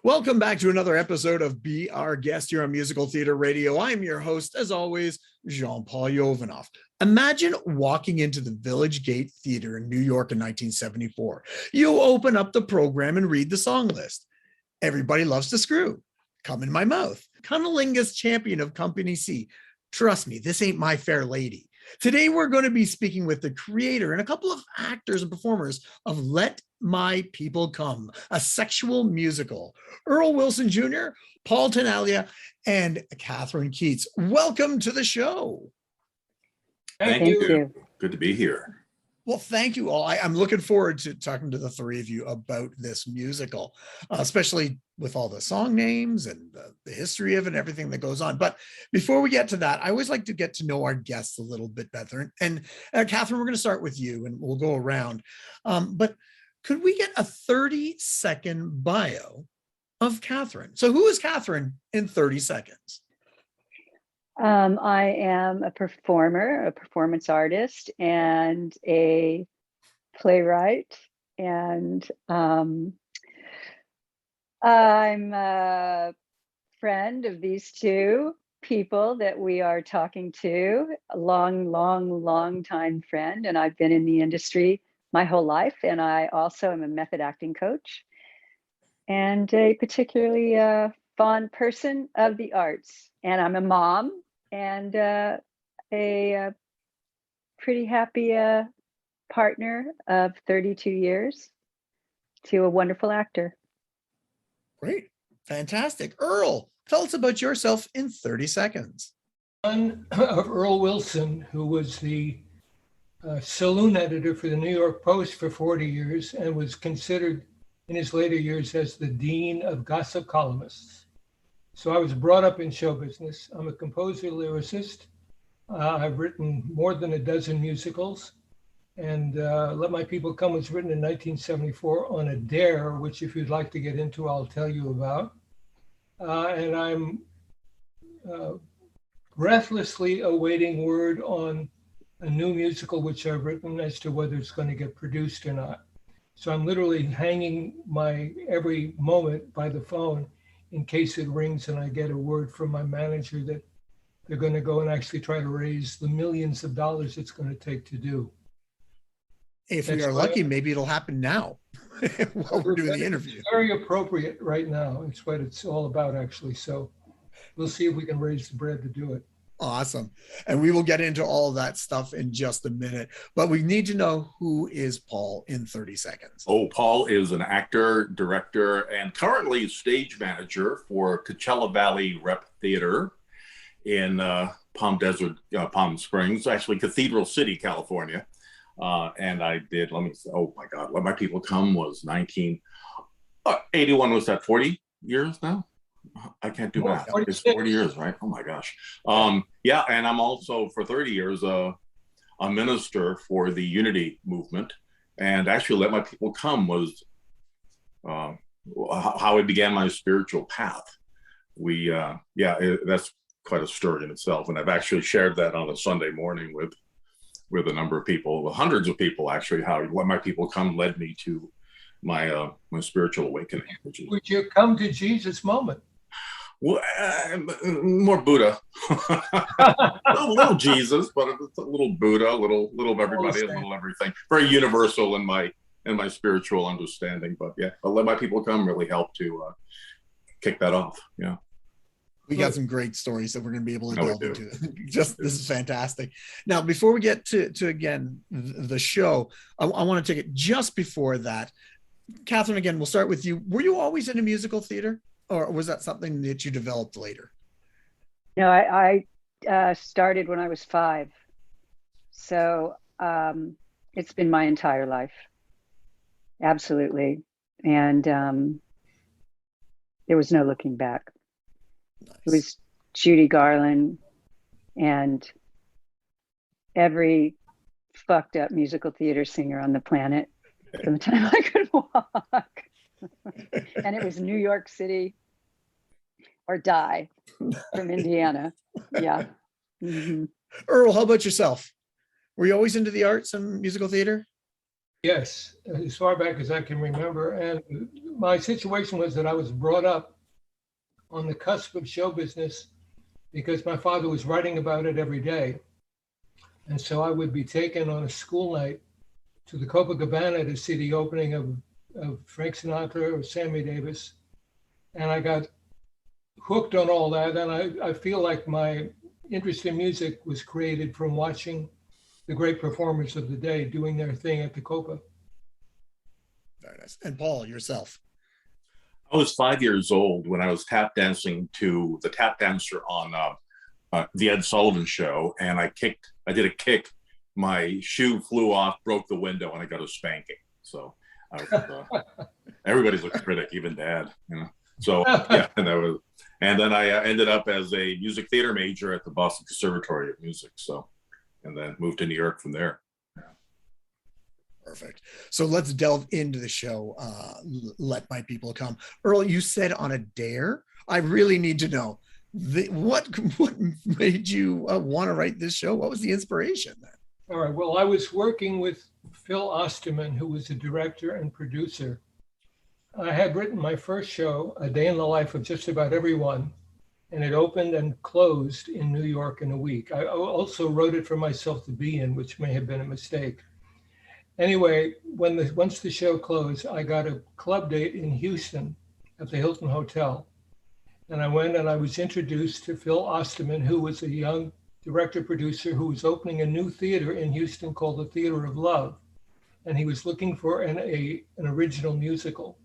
Welcome back to another episode of Be Our Guest here on Musical Theater Radio. I'm your host, as always, Jean-Paul Jovanoff. Imagine walking into the Village Gate Theater in New York in 1974. You open up the program and read the song list. Everybody Loves to Screw, Come in My Mouth, Cunnilingus Champion of Company C. Trust me, this ain't My Fair Lady. Today, we're going to be speaking with the creator and a couple of actors and performers of Let My People Come, a sexual musical. Earl Wilson Jr., Paul Tenaglia, and Kathryn Keats. Welcome to the show. Thank you. Good to be here. Well, thank you all. I'm looking forward to talking to the three of you about this musical, especially with all the song names and the history of it and everything that goes on. But before we get to that, I always like to get to know our guests a little bit better. And Kathryn, we're going to start with you and we'll go around. But could we get a 30-second bio of Kathryn? So who is Kathryn in 30 seconds? I am a performer, a performance artist, and a playwright. And I'm a friend of these two people that we are talking to, a long time friend. And I've been in the industry my whole life. And I also am a method acting coach and a particularly fond person of the arts. And I'm a mom and a pretty happy partner of 32 years to a wonderful actor. Great. Fantastic. Earl, tell us about yourself in 30 seconds. Son of Earl Wilson, who was the saloon editor for the New York Post for 40 years and was considered in his later years as the dean of gossip columnists. So I was brought up in show business. I'm a composer, lyricist. I've written more than a dozen musicals. And Let My People Come was written in 1974 on a dare, which if you'd like to get into, I'll tell you about. And I'm breathlessly awaiting word on a new musical which I've written as to whether it's going to get produced or not. So I'm literally hanging my every moment by the phone in case it rings and I get a word from my manager that they're going to go and actually try to raise the millions of dollars it's going to take to do. If we are lucky, maybe it'll happen now while we're doing the interview. It's very appropriate right now. It's what it's all about, actually. So we'll see if we can raise the bread to do it. Awesome. And we will get into all that stuff in just a minute. But we need to know, who is Paul in 30 seconds? Oh, Paul is an actor, director, and currently stage manager for Coachella Valley Rep Theater in Palm Springs, actually Cathedral City, California. And I did, oh my God, Let My People Come was 1981. Was that 40 years now? I can't do math. It's 40 years, right? Oh my gosh. Yeah, and I'm also for 30 years a minister for the Unity movement. And actually, Let My People Come was how I began my spiritual path. That's quite a story in itself. And I've actually shared that on a Sunday morning with a number of people, hundreds of people actually, how Let My People Come led me to my spiritual awakening. Would you come to Jesus moment? Well, more Buddha, a little Jesus, but it's a little Buddha, a little of everybody, a little everything. Very universal in my spiritual understanding. But yeah, but Let My People Come really helped to kick that off. Yeah. We got some great stories that we're going to be able to delve into. This is fantastic. Now, before we get to again, the show, I want to take it just before that. Kathryn, again, we'll start with you. Were you always into musical theater, or was that something that you developed later? No, I started when I was 5. So it's been my entire life. Absolutely. And there was no looking back. Nice. It was Judy Garland and every fucked up musical theater singer on the planet from the time I could walk. And it was New York City or die from Indiana. Yeah. Mm-hmm. Earl, how about yourself? Were you always into the arts and musical theater? Yes, as far back as I can remember. And my situation was that I was brought up on the cusp of show business because my father was writing about it every day. And so I would be taken on a school night to the Copacabana to see the opening of Frank Sinatra or Sammy Davis. And I got hooked on all that. And I feel like my interest in music was created from watching the great performers of the day doing their thing at the Copa. Very nice. And Paul, yourself. I was 5 years old when I was tap dancing to the tap dancer on the Ed Sullivan Show, and I did a kick. My shoe flew off, broke the window, and I got a spanking. So I was, everybody's a critic, even Dad. You know. So yeah, and then I ended up as a music theater major at the Boston Conservatory of Music. So, and then moved to New York from there. Perfect. So let's delve into the show. Let My People Come. Earl, you said on a dare. I really need to know what made you want to write this show? What was the inspiration then? All right. Well, I was working with Phil Osterman, who was a director and producer. I had written my first show, A Day in the Life of Just About Everyone, and it opened and closed in New York in a week. I also wrote it for myself to be in, which may have been a mistake. Anyway, once the show closed, I got a club date in Houston at the Hilton Hotel. And I went and I was introduced to Phil Osterman, who was a young director-producer who was opening a new theater in Houston called the Theater of Love. And he was looking for an original musical.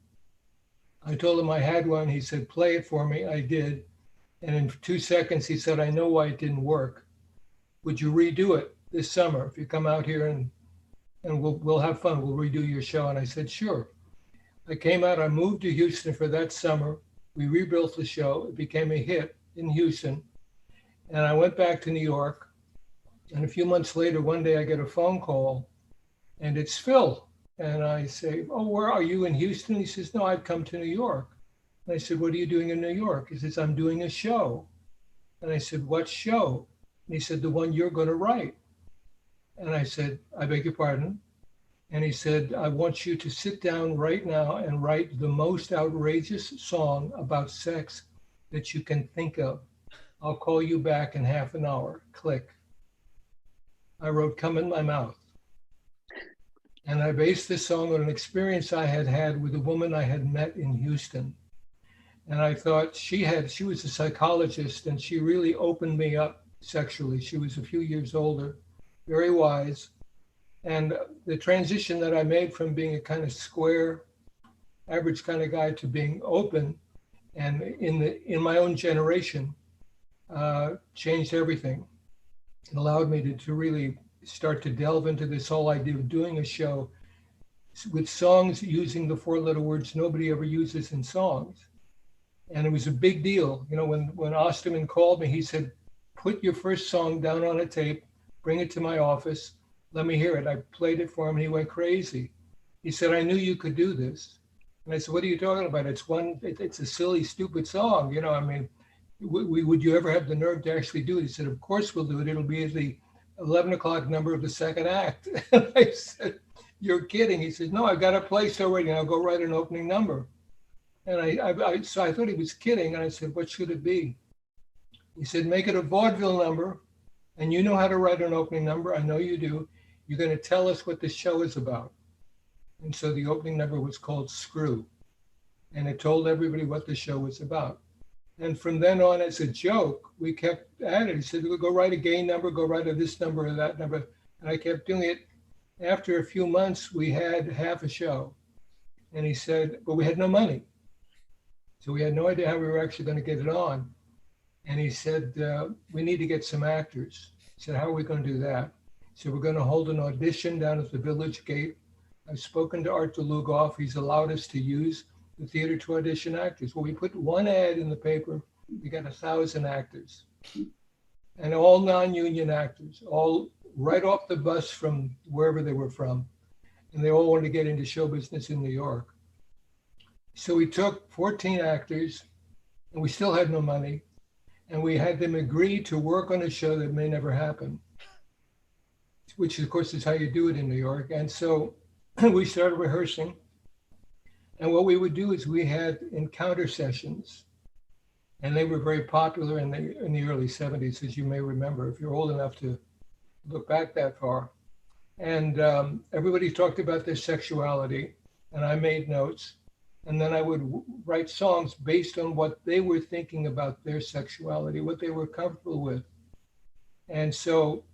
I told him I had one. He said, play it for me. I did. And in 2 seconds, he said, I know why it didn't work. Would you redo it this summer? If you come out here and we'll have fun. We'll redo your show. And I said, sure. I came out. I moved to Houston for that summer. We rebuilt the show. It became a hit in Houston. And I went back to New York. And a few months later, one day I get a phone call, and it's Phil. And I say, oh, where are you, in Houston? He says, no, I've come to New York. And I said, what are you doing in New York? He says, I'm doing a show. And I said, what show? And he said, the one you're going to write. And I said, I beg your pardon. And he said, I want you to sit down right now and write the most outrageous song about sex that you can think of. I'll call you back in half an hour. Click. I wrote, Come in My Mouth. And I based this song on an experience I had had with a woman I had met in Houston. And I thought she was a psychologist, and she really opened me up sexually. She was a few years older, very wise. And the transition that I made from being a kind of square, average kind of guy to being open and in my own generation changed everything. It allowed me to really start to delve into this whole idea of doing a show with songs using the four-letter words nobody ever uses in songs. And it was a big deal. You know, when Osterman called me, he said, put your first song down on a tape, bring it to my office, let me hear it. I played it for him and he went crazy. He said, I knew you could do this. And I said, what are you talking about? It's a silly, stupid song. You know, I mean, would you ever have the nerve to actually do it? He said, of course we'll do it. It'll be at the 11 o'clock number of the second act. And I said, you're kidding. He said, no, I've got a place already and I'll go write an opening number. And so I thought he was kidding. And I said, what should it be? He said, make it a vaudeville number. And you know how to write an opening number. I know you do. You're going to tell us what the show is about. And so the opening number was called Screw. And it told everybody what the show was about. And from then on, as a joke, we kept at it. He said, go write a gay number, go write a this number or that number. And I kept doing it. After a few months, we had half a show. And he said, but we had no money. So we had no idea how we were actually going to get it on. And he said, we need to get some actors. He said, how are we going to do that? So we're going to hold an audition down at the Village Gate. I've spoken to Art DeLugoff. He's allowed us to use the theater to audition actors. Well, we put one ad in the paper. We got 1,000 actors. And all non-union actors, all right off the bus from wherever they were from. And they all wanted to get into show business in New York. So we took 14 actors, and we still had no money. And we had them agree to work on a show that may never happen, which of course is how you do it in New York. And so we started rehearsing. And what we would do is we had encounter sessions, and they were very popular in the early 70s, as you may remember, if you're old enough to look back that far. And everybody talked about their sexuality, and I made notes. And then I would write songs based on what they were thinking about their sexuality, what they were comfortable with. And so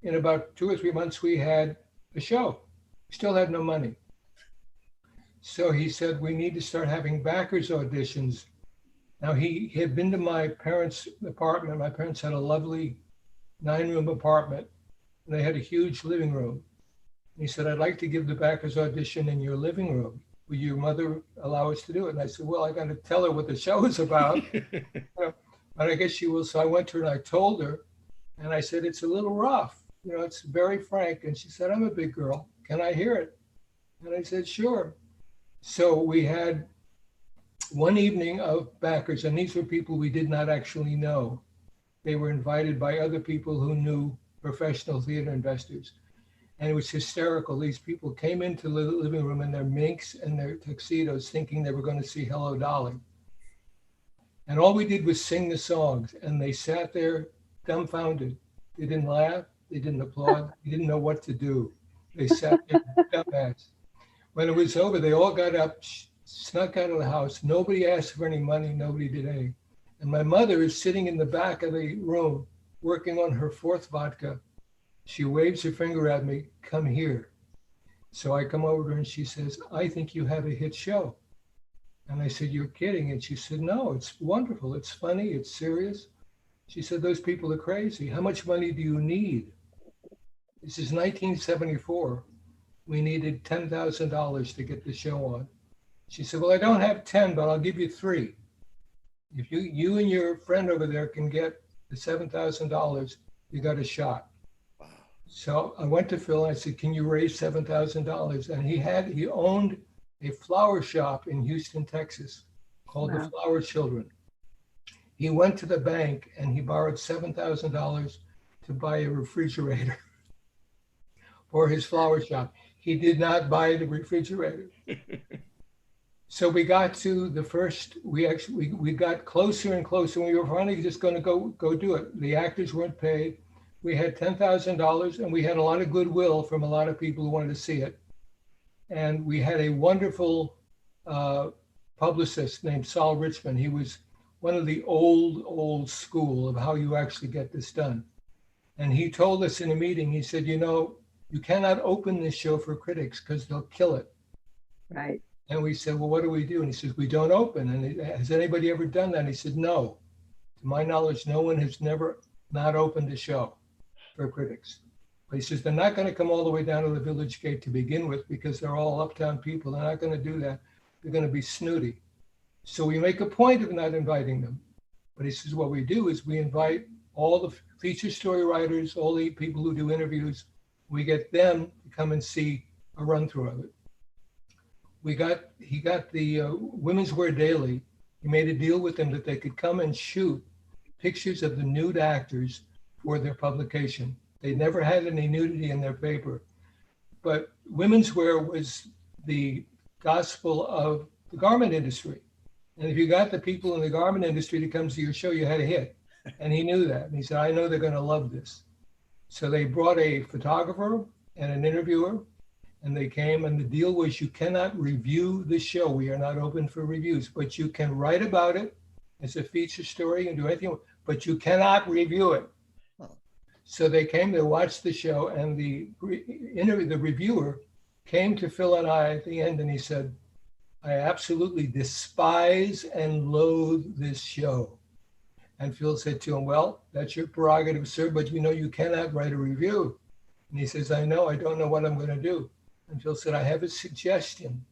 in about 2 or 3 months, we had a show. We still had no money. So he said, we need to start having backers auditions. Now, he had been to my parents' apartment. My parents had a lovely 9-room apartment. And they had a huge living room. And he said, I'd like to give the backers audition in your living room. Will your mother allow us to do it? And I said, well, I got to tell her what the show is about. But I guess she will. So I went to her and I told her. And I said, it's a little rough. It's very frank. And she said, I'm a big girl. Can I hear it? And I said, sure. So we had one evening of backers, and these were people we did not actually know. They were invited by other people who knew professional theater investors. And it was hysterical. These people came into the living room in their minks and their tuxedos thinking they were going to see Hello, Dolly. And all we did was sing the songs, and they sat there dumbfounded. They didn't laugh. They didn't applaud. They didn't know what to do. They sat there dumbass. When it was over, they all got up, snuck out of the house. Nobody asked for any money. Nobody did anything. And my mother is sitting in the back of the room working on her 4th vodka. She waves her finger at me, come here. So I come over to her and she says, I think you have a hit show. And I said, you're kidding. And she said, no, it's wonderful. It's funny. It's serious. She said, those people are crazy. How much money do you need? This is 1974. We needed $10,000 to get the show on. She said, well, I don't have 10, but I'll give you 3. If you and your friend over there can get the $7,000, you got a shot. Wow. So I went to Phil and I said, can you raise $7,000? And he owned a flower shop in Houston, Texas called The Flower Children. He went to the bank and he borrowed $7,000 to buy a refrigerator for his flower shop. He did not buy the refrigerator. So we got to the first, we got closer and closer, and we were finally just going to go do it. The actors weren't paid. We had $10,000, and we had a lot of goodwill from a lot of people who wanted to see it. And we had a wonderful publicist named Saul Richmond. He was one of the old school of how you actually get this done. And he told us in a meeting, he said, you cannot open this show for critics because they'll kill it. Right. And we said, well, what do we do? And he says, we don't open. And has anybody ever done that? And he said, no. To my knowledge, no one has never not opened a show for critics. But he says, they're not going to come all the way down to the Village Gate to begin with because they're all uptown people. They're not going to do that. They're going to be snooty. So we make a point of not inviting them. But he says, what we do is we invite all the feature story writers, all the people who do interviews. We get them to come and see a run through of it. He got the Women's Wear Daily. He made a deal with them that they could come and shoot pictures of the nude actors for their publication. They never had any nudity in their paper. But women's wear was the gospel of the garment industry. And if you got the people in the garment industry to come to your show, you had a hit. And he knew that. And he said, I know they're going to love this. So they brought a photographer and an interviewer, and they came, and the deal was you cannot review the show. We are not open for reviews, but you can write about it as a feature story and do anything, but you cannot review it. So they came, they watched the show, and the reviewer came to Phil and I at the end, and he said, I absolutely despise and loathe this show. And Phil said to him, well, that's your prerogative, sir, but you cannot write a review. And he says, I know, I don't know what I'm going to do. And Phil said, I have a suggestion.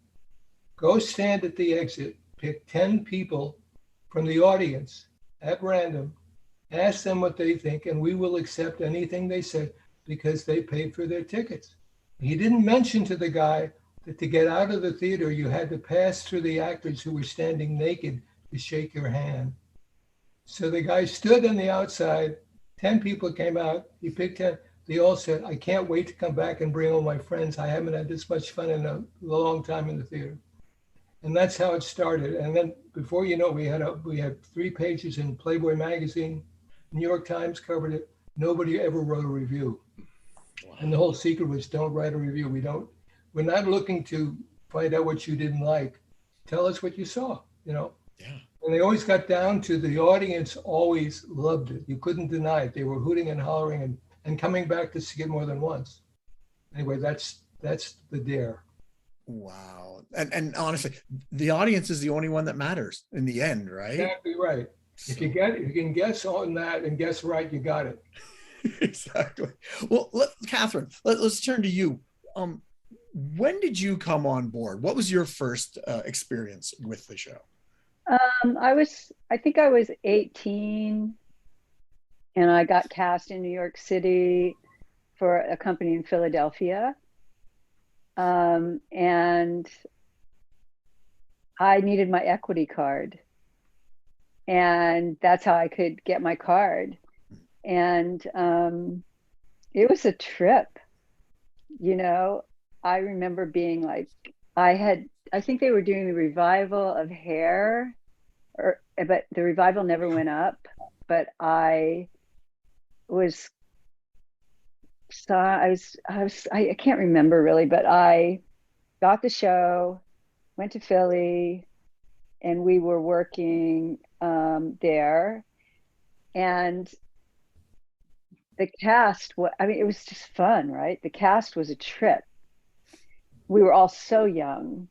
Go stand at the exit, pick 10 people from the audience at random, ask them what they think, and we will accept anything they say because they paid for their tickets. He didn't mention to the guy that to get out of the theater, you had to pass through the actors who were standing naked to shake your hand. So the guy stood on the outside, 10 people came out, he picked 10. they all said, I can't wait to come back and bring all my friends. I haven't had this much fun in a long time in the theater. And that's how it started. And then before you know, we had 3 pages in Playboy magazine, New York Times covered it. Nobody ever wrote a review. Wow. And the whole secret was, don't write a review. We're not looking to find out what you didn't like. Tell us what you saw, you know? Yeah. And they always got down to the audience always loved it. You couldn't deny it. They were hooting and hollering and coming back to see it more than once. Anyway, that's the dare. Wow. And honestly, the audience is the only one that matters in the end, right? Exactly right. So, If you can guess on that and guess right, you got it. Exactly. Well, Kathryn, let's turn to you. When did you come on board? What was your first experience with the show? I think I was 18 and I got cast in New York City for a company in Philadelphia. And I needed my equity card. And that's how I could get my card. And it was a trip. You know, I remember being like, I think they were doing the revival of Hair, but the revival never went up. But I can't remember really, but I got the show, went to Philly, and we were working there. And the cast, it was just fun, right? The cast was a trip. We were all so young,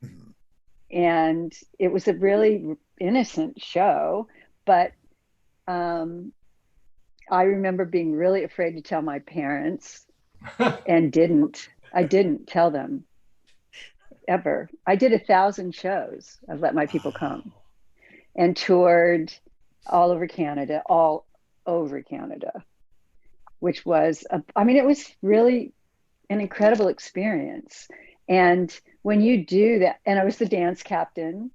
and it was a really innocent show, but I remember being really afraid to tell my parents and I didn't tell them ever. I did 1,000 shows. I let my people come and toured all over Canada, which was, it was really an incredible experience. And when you do that, and I was the dance captain,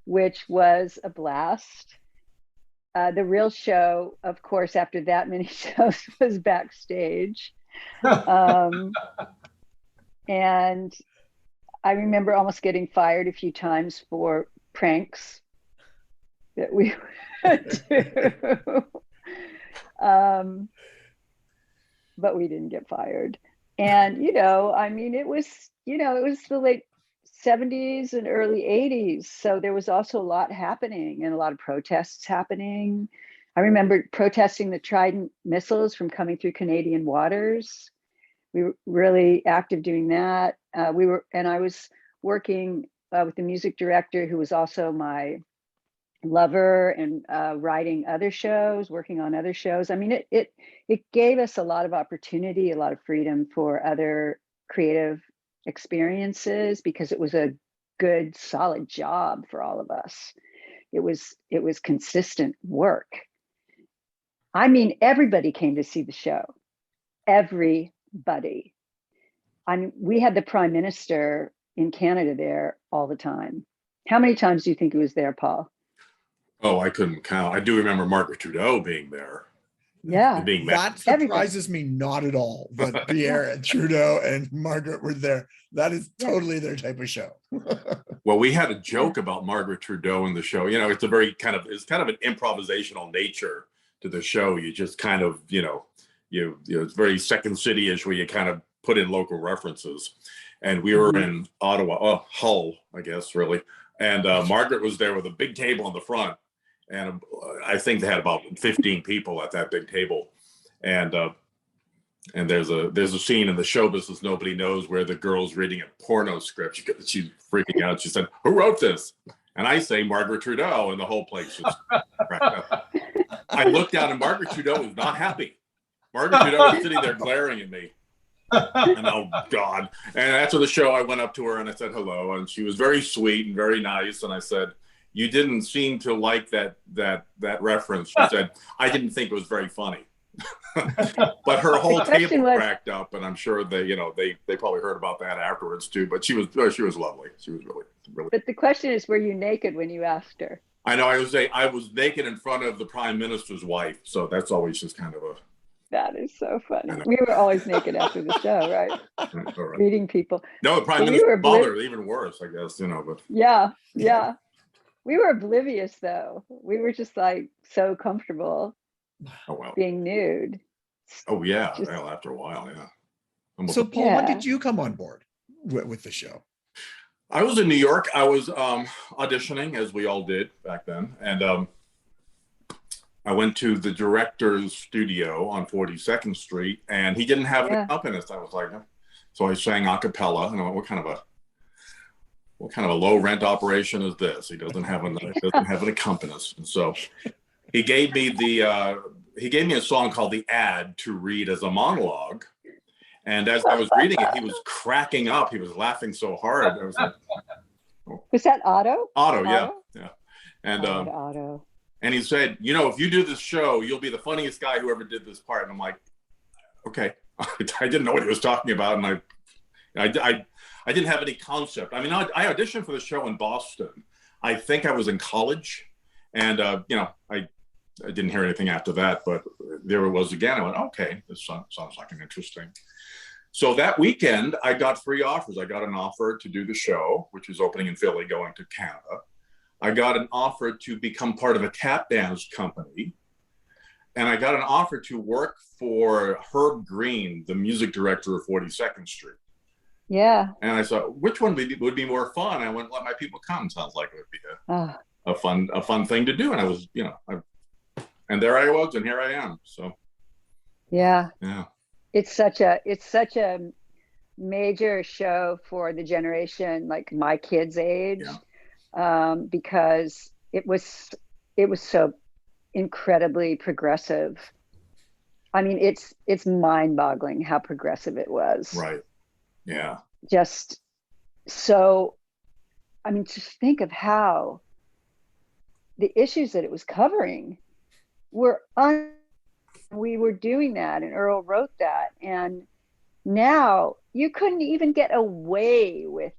which was a blast. The real show, of course, after that many shows was backstage. And I remember almost getting fired a few times for pranks that we would do. But we didn't get fired. And, it was the late 70s and early 80s. So there was also a lot happening and a lot of protests happening. I remember protesting the Trident missiles from coming through Canadian waters. We were really active doing that. I was working with the music director, who was also my lover, and writing other shows, working on other shows. It gave us a lot of opportunity, a lot of freedom for other creative experiences, because it was a good, solid job for all of us. It was consistent work. Everybody came to see the show. Everybody. We had the Prime Minister in Canada there all the time. How many times do you think he was there, Paul? Oh, I couldn't count. I do remember Margaret Trudeau being there. Yeah. Being met. That surprises me not at all, that Pierre and Trudeau and Margaret were there. That is totally their type of show. Well, we had a joke about Margaret Trudeau in the show. It's it's kind of an improvisational nature to the show. You just kind of, it's very Second City-ish, where you kind of put in local references. And we were in Ottawa, Hull, I guess, really. And Margaret was there with a big table in the front. And I think they had about 15 people at that big table. And there's a scene in the show business nobody knows, where the girl's reading a porno script. She's freaking out. She said, "Who wrote this?" And I say, "Margaret Trudeau," and the whole place just cracked up. I looked down, and Margaret Trudeau was not happy. Margaret Trudeau was sitting there glaring at me. And oh God. And after the show, I went up to her and I said hello, and she was very sweet and very nice. And I said, "You didn't seem to like that reference." She said, "I didn't think it was very funny." But her whole table cracked up, and I'm sure they probably heard about that afterwards too. But she was lovely. She was really. But the question is, were you naked when you asked her? I know. I was naked in front of the Prime Minister's wife, so that's always just kind of That is so funny. We were always naked after the show, right? All right. Meeting people. No, the prime But we minister's were mother, even worse, I guess, but Yeah, yeah. We were oblivious though. We were just like so comfortable oh well. being nude. Oh yeah, Just- well, after a while, yeah. Almost So, Paul, when Yeah. did you come on board with the show? I was in New York. I was auditioning, as we all did back then, and I went to the director's studio on 42nd Street, and he didn't have an accompanist. I was like, so I sang a cappella, and I went, what kind of a low rent operation is this? He doesn't have an accompanist, and so he gave me a song called "The Ad" to read as a monologue. And as I was reading it, he was cracking up. He was laughing so hard. I was like, Was that Otto? Otto, yeah. And Otto. and he said, if you do this show, you'll be the funniest guy who ever did this part. And I'm like, okay. I didn't know what he was talking about, and I didn't have any concept. I mean, I auditioned for the show in Boston. I think I was in college, and I didn't hear anything after that. But there it was again. I went, okay, this sounds like an interesting. So that weekend, I got 3 offers. I got an offer to do the show, which is opening in Philly, going to Canada. I got an offer to become part of a tap dance company. And I got an offer to work for Herb Green, the music director of 42nd Street. Yeah. And I thought, which one would be more fun? I went, Let My People Come. Sounds like it would be a fun thing to do. And I was, and there I was, and here I am. So yeah. It's such a major show for the generation like my kids' age, because it was so incredibly progressive. I mean, it's mind-boggling how progressive it was. Right. Yeah. Just so, I mean, just think of how the issues that it was covering were we were doing that, and Earl wrote that, and now you couldn't even get away with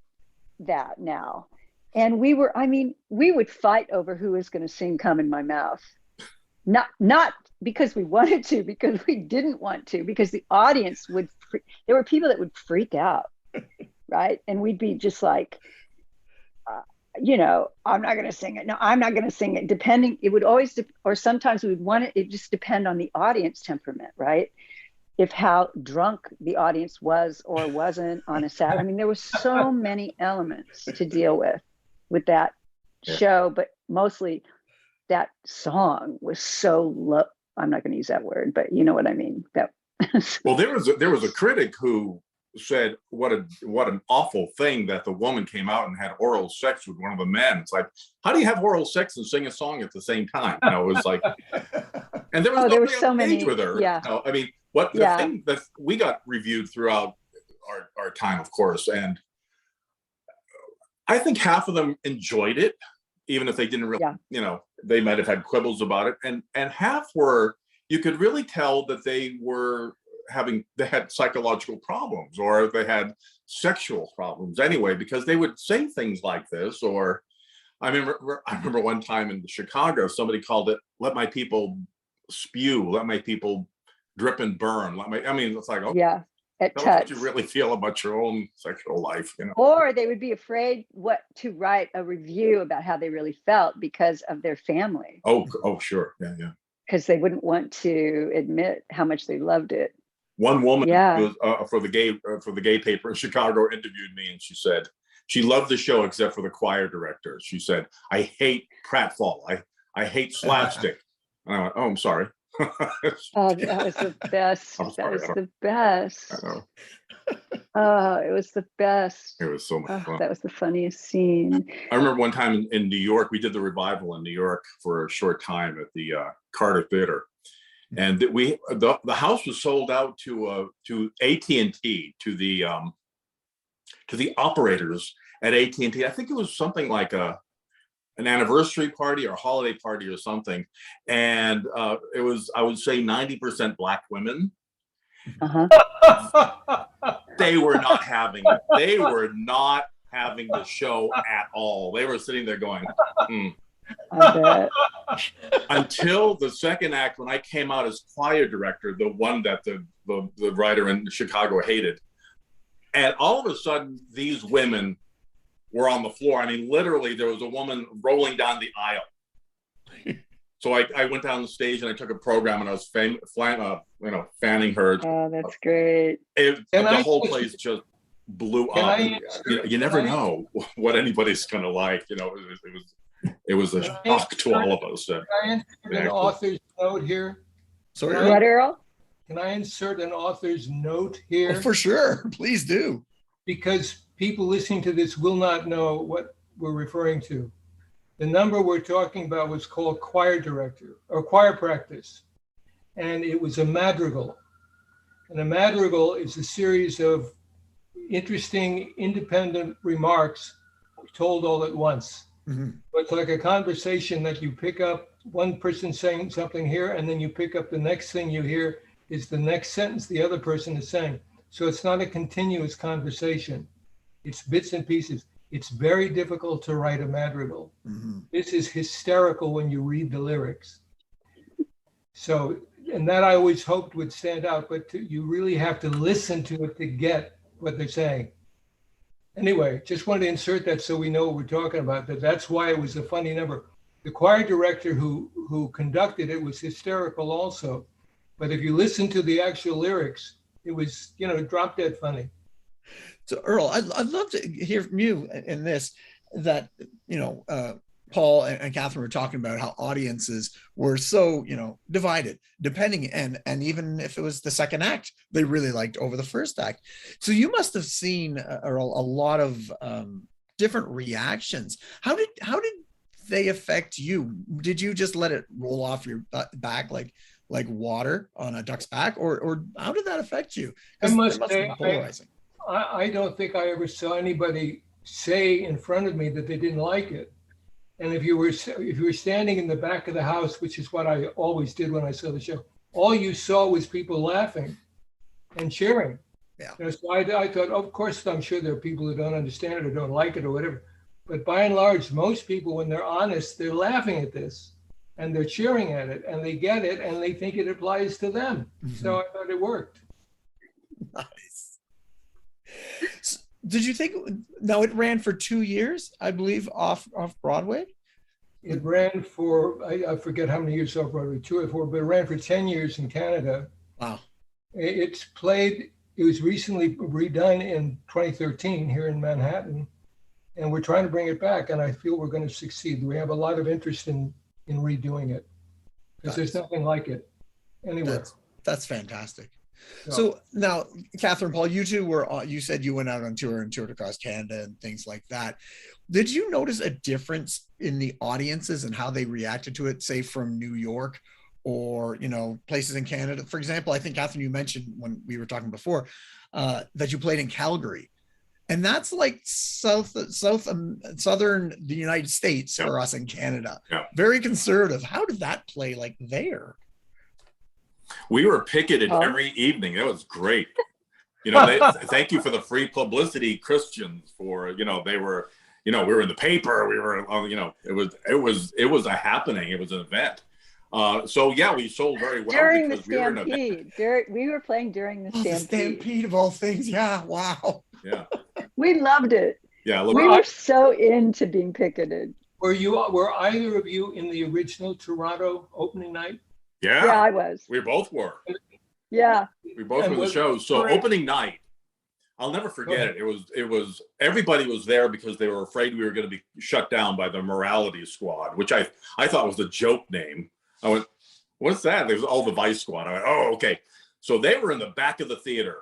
that now. And we would fight over who was going to sing Come in My Mouth. Not because we wanted to, because we didn't want to, because the audience there were people that would freak out, right? And we'd be just like, I'm not going to sing it. No, I'm not going to sing it. It would always, or sometimes we would want it just depend on the audience temperament, right? If how drunk the audience was or wasn't on a Saturday. I mean, there were so many elements to deal with that show, but mostly that song was so low. I'm not going to use that word, but you know what I mean. Well, there was a critic who said, what an awful thing that the woman came out and had oral sex with one of the men. It's like, how do you have oral sex and sing a song at the same time? It was like, and there was so many with her. Yeah. I mean, the thing that we got reviewed throughout our time, of course, and I think half of them enjoyed it, even if they didn't really, they might have had quibbles about it, and half were, you could really tell that they had psychological problems, or they had sexual problems anyway, because they would say things like this. Or I remember one time in Chicago, somebody called it "Let My People Spew," "Let My People Drip and Burn." It's like, okay, at tell us touch. what you really feel about your own sexual life, Or they would be afraid to write a review about how they really felt because of their family. Oh, sure, yeah. Because they wouldn't want to admit how much they loved it. One woman who was, for the gay paper in Chicago interviewed me, and she said she loved the show except for the choir director. She said, "I hate pratfall. I hate slapstick." And I went, "Oh, I'm sorry." Oh, that was the best. That was the best. Oh, it was the best. It was so much fun. That was the funniest scene. I remember one time in New York, we did the revival in New York for a short time at the Carter Theater, and the house was sold out to AT&T, to the operators at AT&T. I think it was something like an anniversary party or a holiday party or something, and it was, I would say, 90% Black women. They were not having it. They were not having the show at all. They were sitting there going, I bet. Until the second act, when I came out as choir director, the one that the writer in Chicago hated. And all of a sudden, these women were on the floor. I mean, literally, there was a woman rolling down the aisle. So I went down the stage and I took a program and I was fanning her. Oh, that's great. The whole place just blew up. You never know what anybody's going to like. It was a shock to all of us. Can I insert an author's note here? Sorry, What, Earl? Can I insert an author's note here? Oh, for sure. Please do. Because people listening to this will not know what we're referring to. The number we're talking about was called choir director or choir practice. And it was a madrigal. And a madrigal is a series of interesting, independent remarks told all at once. Mm-hmm. It's like a conversation that you pick up one person saying something here, and then you pick up the next thing you hear is the next sentence the other person is saying. So it's not a continuous conversation. It's bits and pieces. It's very difficult to write a madrigal. Mm-hmm. This is hysterical when you read the lyrics. So, and that I always hoped would stand out, but you really have to listen to it to get what they're saying. Anyway, just wanted to insert that so we know what we're talking about. That's why it was a funny number. The choir director who conducted it was hysterical also. But if you listen to the actual lyrics, it was, drop dead funny. So Earl, I'd love to hear from you in this, that, Paul and Kathryn were talking about how audiences were so, divided, depending, and even if it was the second act, they really liked over the first act. So you must have seen, Earl, a lot of different reactions. How did they affect you? Did you just let it roll off your back like water on a duck's back, or how did that affect you? I must say, polarizing. I don't think I ever saw anybody say in front of me that they didn't like it. And if you were standing in the back of the house, which is what I always did when I saw the show, all you saw was people laughing and cheering. Yeah. So I thought, of course, I'm sure there are people who don't understand it or don't like it or whatever. But by and large, most people, when they're honest, they're laughing at this and they're cheering at it and they get it and they think it applies to them. Mm-hmm. So I thought it worked. Nice. So, did you think, now it ran for 2 years, I believe, off Broadway? It ran for, I forget how many years off Broadway, 2 or 4, but it ran for 10 years in Canada. Wow. It was recently redone in 2013 here in Manhattan. And we're trying to bring it back, and I feel we're going to succeed. We have a lot of interest in redoing it because there's nothing like it anywhere. That's fantastic. So now, Kathryn, Paul, you two you said you went out on tour and toured across Canada and things like that. Did you notice a difference in the audiences and how they reacted to it, say from New York or, places in Canada? For example, I think, Kathryn, you mentioned when we were talking before that you played in Calgary. And that's like southern the United States for us in Canada. Yeah. Very conservative. How did that play like there? We were picketed every evening. It was great. Thank you for the free publicity, Christians, for, they were, we were in the paper. We were, it was a happening. It was an event. We sold very well. During the Stampede. We were playing during the Stampede. The Stampede of all things. Yeah. Wow. Yeah. We loved it. Yeah. We were so into being picketed. Were either of you in the original Toronto opening night? Yeah. Yeah, I was. We both were. Yeah. We both were the show. So opening night, I'll never forget it. It was everybody was there because they were afraid we were going to be shut down by the Morality Squad, which I thought was a joke name. I went, what's that? There was all the Vice Squad. I went, oh, okay. So they were in the back of the theater.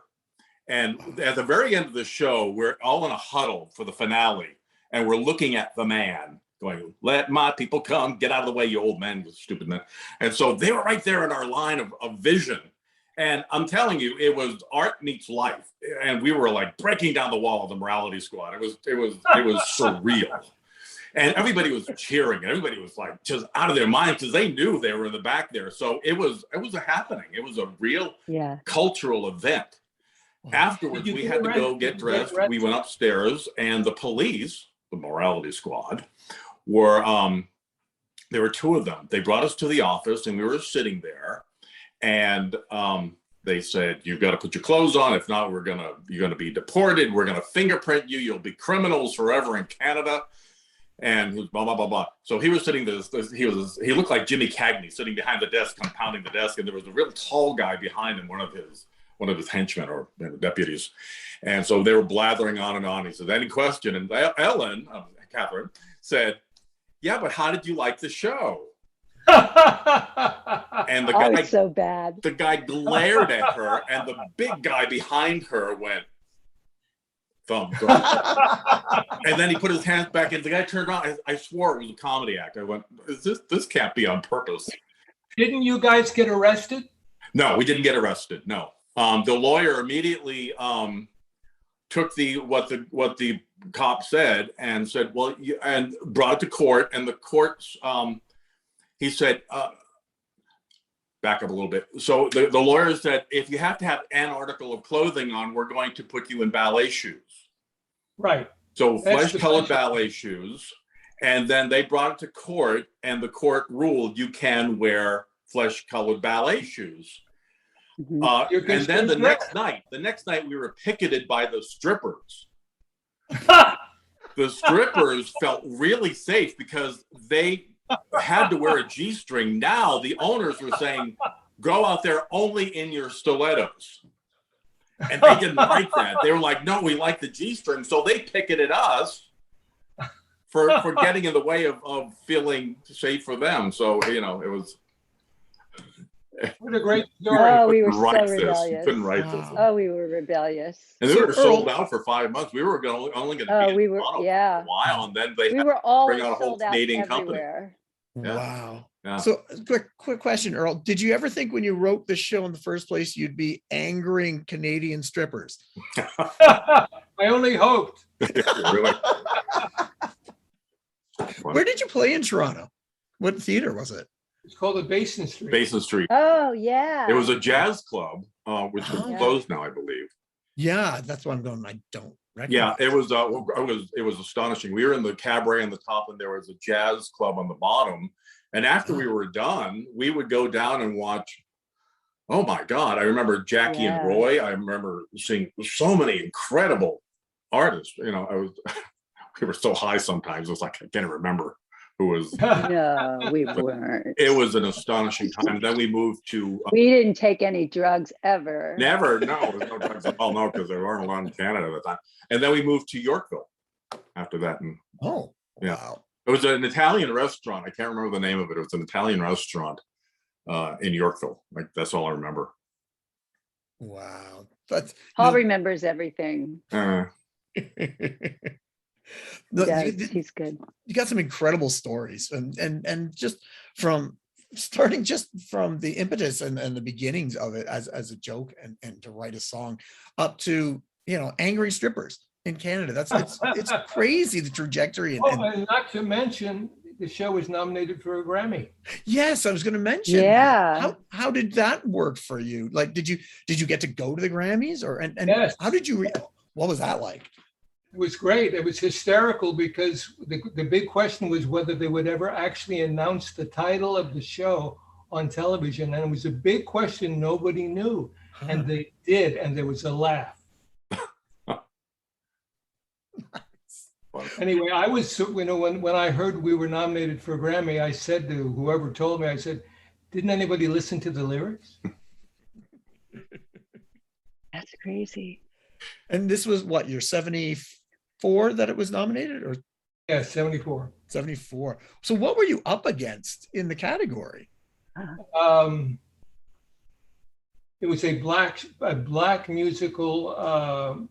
And at the very end of the show, we're all in a huddle for the finale. And we're looking at the man going, let my people come, get out of the way, you old man, you stupid man. And so they were right there in our line of vision. And I'm telling you, it was art meets life. And we were like breaking down the wall of the Morality Squad. It was surreal. And everybody was cheering. Everybody was like just out of their minds because they knew they were in the back there. So it was a happening. It was a real cultural event. Afterwards, we had to go get dressed. We went upstairs, and the police, the Morality Squad, were there were two of them. They brought us to the office, and we were sitting there, and they said, "You've got to put your clothes on. If not, you're gonna be deported. We're gonna fingerprint you. You'll be criminals forever in Canada." And he was blah blah blah blah. So he was sitting there. He looked like Jimmy Cagney sitting behind the desk, pounding the desk, and there was a real tall guy behind him, one of his henchmen or deputies. And so they were blathering on and on. He said, "Any question?" And Ellen, Kathryn, said, "Yeah, but how did you like the show?" And the guy, it's so bad. The guy glared at her, and the big guy behind her went, "Thumb." And then he put his hands back in. The guy turned around. I swore it was a comedy act. I went, "This can't be on purpose." Didn't you guys get arrested? No, we didn't get arrested. No. The lawyer immediately took what the cop said and said, "Well," and brought it to court. And the courts, he said, back up a little bit. So the lawyer said, "If you have to have an article of clothing on, we're going to put you in ballet shoes." Right. So flesh-colored ballet shoes. And then they brought it to court, and the court ruled you can wear flesh-colored ballet shoes. Mm-hmm. And then the next night we were picketed by the strippers. The strippers felt really safe because they had to wear a G-string. Now the owners were saying, "Go out there only in your stilettos." And they didn't like that. They were like, "No, we like the G-string." So they picketed us for getting in the way of feeling safe for them. So, it was. What a great story. Oh, we were so rebellious. Couldn't write this. Oh, we were rebellious. And they were sold out for 5 months. We were only going to be in Toronto for a while, and then they were all bring out a whole Canadian company. Yeah. Wow. Yeah. So quick question, Earl. Did you ever think when you wrote this show in the first place, you'd be angering Canadian strippers? I only hoped. Really? Where did you play in Toronto? What theater was it? It's called the Basin Street. Basin Street. Oh, yeah. It was a jazz club, which is closed now, I believe. Yeah, that's what I'm going. I don't recognize. Yeah, it was astonishing. We were in the cabaret on the top, and there was a jazz club on the bottom. And after we were done, we would go down and watch. Oh my God! I remember Jackie and Roy. I remember seeing so many incredible artists. We were so high sometimes. It was like I can't remember who was. No, we weren't. It was an astonishing time. Then we moved to. We didn't take any drugs ever. Never. No, there's no drugs at all. No, because there weren't a lot in Canada at the time. And then we moved to Yorkville after that. And yeah. Wow. It was an Italian restaurant. I can't remember the name of it. It was an Italian restaurant in Yorkville. Like that's all I remember. Wow. But Paul remembers everything. He's good. You got some incredible stories, and just from starting just from the impetus and the beginnings of it as a joke and to write a song up to angry strippers in Canada. It's crazy, the trajectory. And not to mention the show was nominated for a Grammy. Yes, I was going to mention. Yeah. How did that work for you? Like, did you get to go to the Grammys and yes. How did you? What was that like? It was great. It was hysterical because the big question was whether they would ever actually announce the title of the show on television, and it was a big question nobody knew, and they did, and there was a laugh. Anyway, I was, when I heard we were nominated for a Grammy, I said to whoever told me, I said, "Didn't anybody listen to the lyrics?" That's crazy. And this was what, your 74 that it was nominated, or? Yeah, 74. 74. So what were you up against in the category? It was a black musical.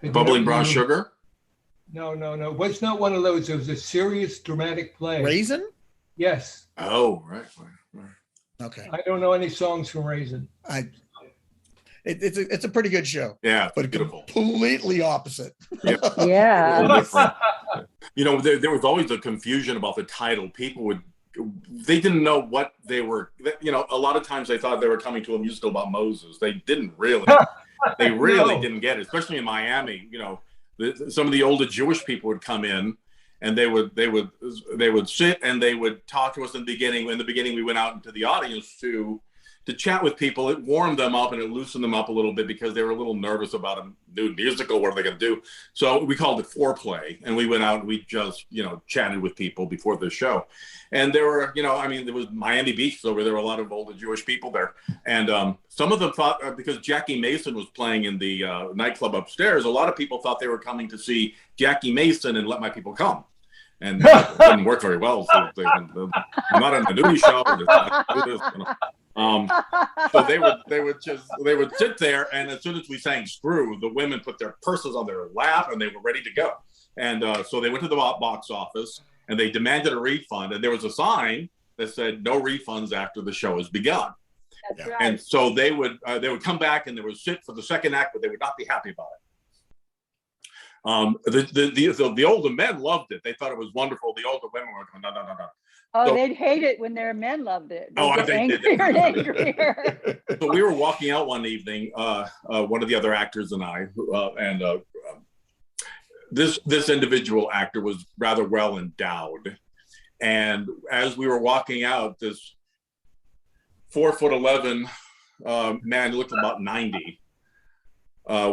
Bubbling Brown Sugar? No. It was not one of those. It was a serious dramatic play. Raisin? Yes. Oh, right. Okay. I don't know any songs from Raisin. It's a pretty good show. Yeah, but beautiful. Completely opposite. Yeah. There was always a confusion about the title. People they didn't know what they were. A lot of times they thought they were coming to a musical about Moses. They didn't really. They really didn't get it, especially in Miami. Some of the older Jewish people would come in and they would sit and they would talk to us in the beginning. In the beginning, we went out into the audience to chat with people. It warmed them up and it loosened them up a little bit because they were a little nervous about a new musical. What are they going to do? So we called it foreplay, and we went out and we just, chatted with people before the show. And there were, there was Miami Beach, so there were a lot of older Jewish people there. And some of them thought, because Jackie Mason was playing in the nightclub upstairs, a lot of people thought they were coming to see Jackie Mason and Let My People Come. And it didn't work very well. So I'm not on the news show. So they would sit there, and as soon as we sang "Screw," the women put their purses on their lap and they were ready to go. And so they went to the box office and they demanded a refund. And there was a sign that said "No refunds after the show has begun." That's right. And so they would come back and they would sit for the second act, but they would not be happy about it. The older men loved it. They thought it was wonderful. The older women were going, no. Oh, So, they'd hate it when their men loved it. I They'd get angrier and angrier. So we were walking out one evening, one of the other actors and I, this individual actor was rather well endowed. And as we were walking out, this 4'11" man looked about 90.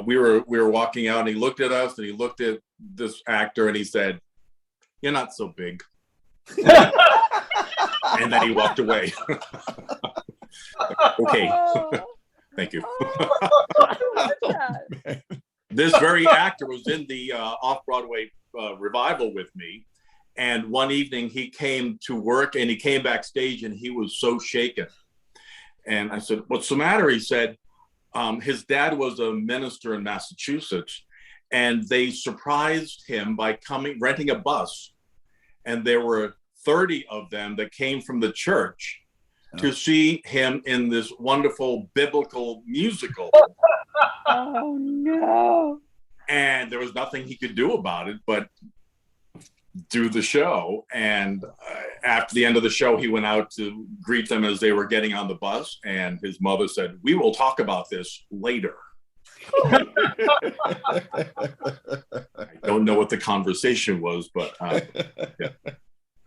We were walking out, and he looked at us and he looked at this actor and he said, "You're not so big." And then he walked away. Okay. Thank you. This very actor was in the off-Broadway revival with me. And one evening he came to work and he came backstage and he was so shaken. And I said, "What's the matter?" He said, his dad was a minister in Massachusetts, and they surprised him by renting a bus. And there were 30 of them that came from the church to see him in this wonderful biblical musical. Oh, no. And there was nothing he could do about it but do the show. And after the end of the show, he went out to greet them as they were getting on the bus. And his mother said, "We will talk about this later." I don't know what the conversation was, but yeah.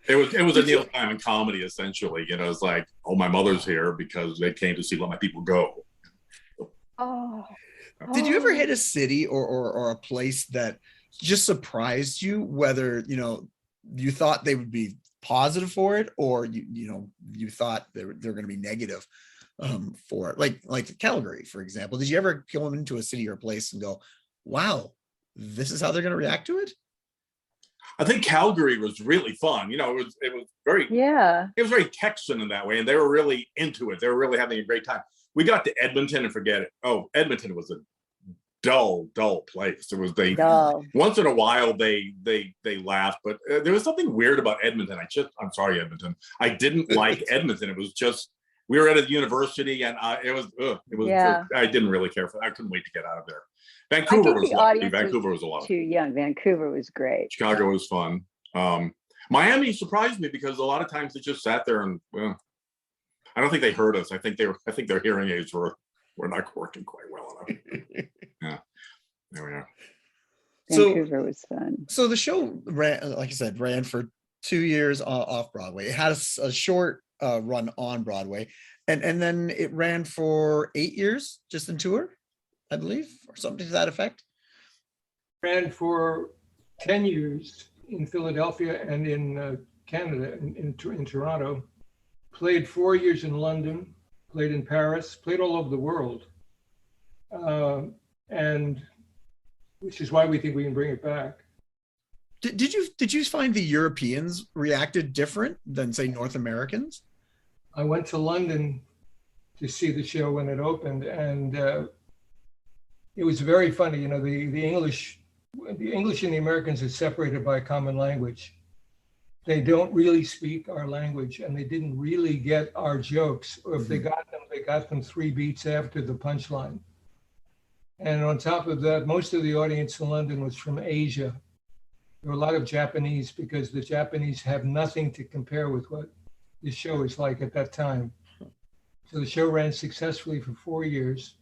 It was a Neil Simon comedy, essentially. It's like, "Oh, my mother's here because they came to see Let My People Go." Oh. Did you ever hit a city or a place that just surprised you, whether you thought they would be positive for it, or you thought they're going to be negative for it, like Calgary, for example? Did you ever go into a city or a place and go, "Wow, this is how they're going to react to it"? I think Calgary was really fun. It was very, it was very Texan in that way, and they were really into it. They were really having a great time. We got to Edmonton and forget it. Oh, Edmonton was a dull place. It was once in a while they laughed, but there was something weird about Edmonton. I'm sorry, Edmonton. I didn't like Edmonton. It was just, we were at a university and it was I didn't really care for it. I couldn't wait to get out of there. Vancouver was lovely. Vancouver was a lot. Too young. Vancouver was great. Chicago was fun. Miami surprised me because a lot of times they just sat there and I don't think they heard us. I think their hearing aids were not working quite well enough. Yeah, there we are. Vancouver was fun. So the show ran, like I said, ran for 2 years off Broadway. It had a short run on Broadway, and then it ran for 8 years just in tour, I believe, or something to that effect. Ran for 10 years in Philadelphia and in Canada, in Toronto. Played 4 years in London, played in Paris, played all over the world. And which is why we think we can bring it back. Did you find the Europeans reacted different than, say, North Americans? I went to London to see the show when it opened, and it was very funny. The English and the Americans are separated by a common language. They don't really speak our language, and they didn't really get our jokes. Or if they got them 3 beats after the punchline. And on top of that, most of the audience in London was from Asia. There were a lot of Japanese, because the Japanese have nothing to compare with what the show is like at that time. So the show ran successfully for 4 years.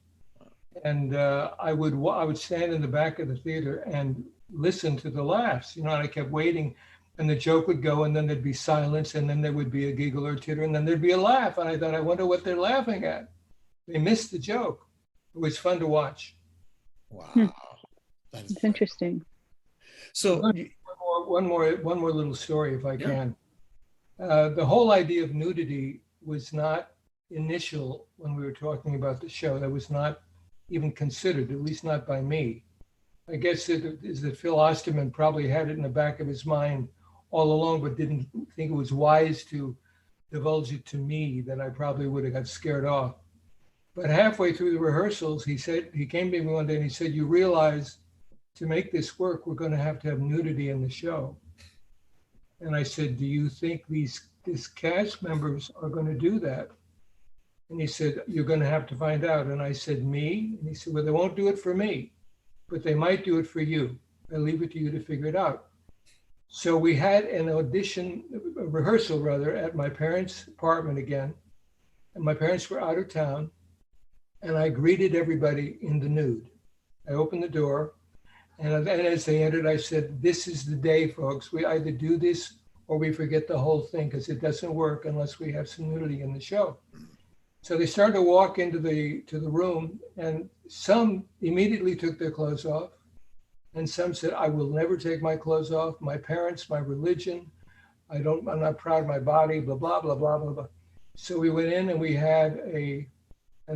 And I would stand in the back of the theater and listen to the laughs, and I kept waiting. and the joke would go, and then there'd be silence, and then there would be a giggle or titter, and then there'd be a laugh. And I thought, I wonder what they're laughing at. They missed the joke. It was fun to watch. Wow. That is It's interesting. So One more little story, if I can. The whole idea of nudity was not initial when we were talking about the show. That was not even considered, at least not by me. I guess it is that Phil Osterman probably had it in the back of his mind all along, but didn't think it was wise to divulge it to me, that I probably would have got scared off. But halfway through the rehearsals, he came to me one day and he said, you realize to make this work, we're going to have nudity in the show. And I said, do you think these cast members are going to do that? And he said, you're going to have to find out. And I said, me? And he said, well, they won't do it for me, but they might do it for you. I leave it to you to figure it out. So we had a rehearsal at my parents' apartment again. And my parents were out of town. And I greeted everybody in the nude. I opened the door. And as they entered, I said, this is the day, folks. We either do this or we forget the whole thing, because it doesn't work unless we have some nudity in the show. So they started to walk into the room, and some immediately took their clothes off. And some said, I will never take my clothes off. My parents, my religion, I'm not proud of my body, blah, blah, blah, blah, blah, blah. So we went in and we had an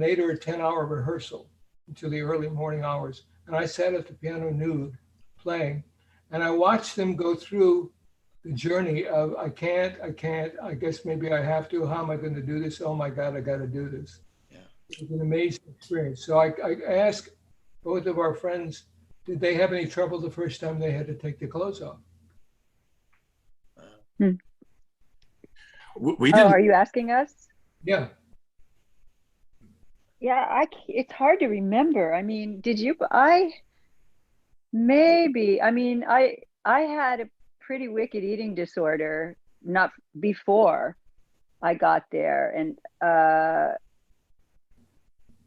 8 or 10 hour rehearsal until the early morning hours. And I sat at the piano nude playing, and I watched them go through the journey of, I can't, I guess maybe I have to, how am I going to do this? Oh my God, I got to do this. Yeah. It was an amazing experience. So I asked both of our friends, did they have any trouble the first time they had to take their clothes off? We didn't. Are you asking us? Yeah. Yeah, it's hard to remember. I mean, did you? Maybe. I mean, I had a pretty wicked eating disorder not before I got there, and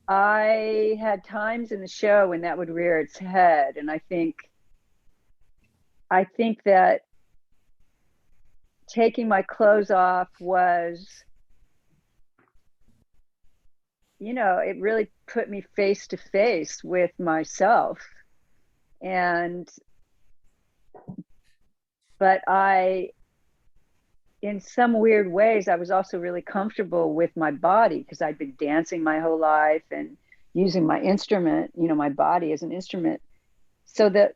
I had times in the show when that would rear its head, and I think that taking my clothes off was, you know, it really put me face to face with myself. But in some weird ways, I was also really comfortable with my body, because I'd been dancing my whole life and using my instrument, you know, my body as an instrument. So that,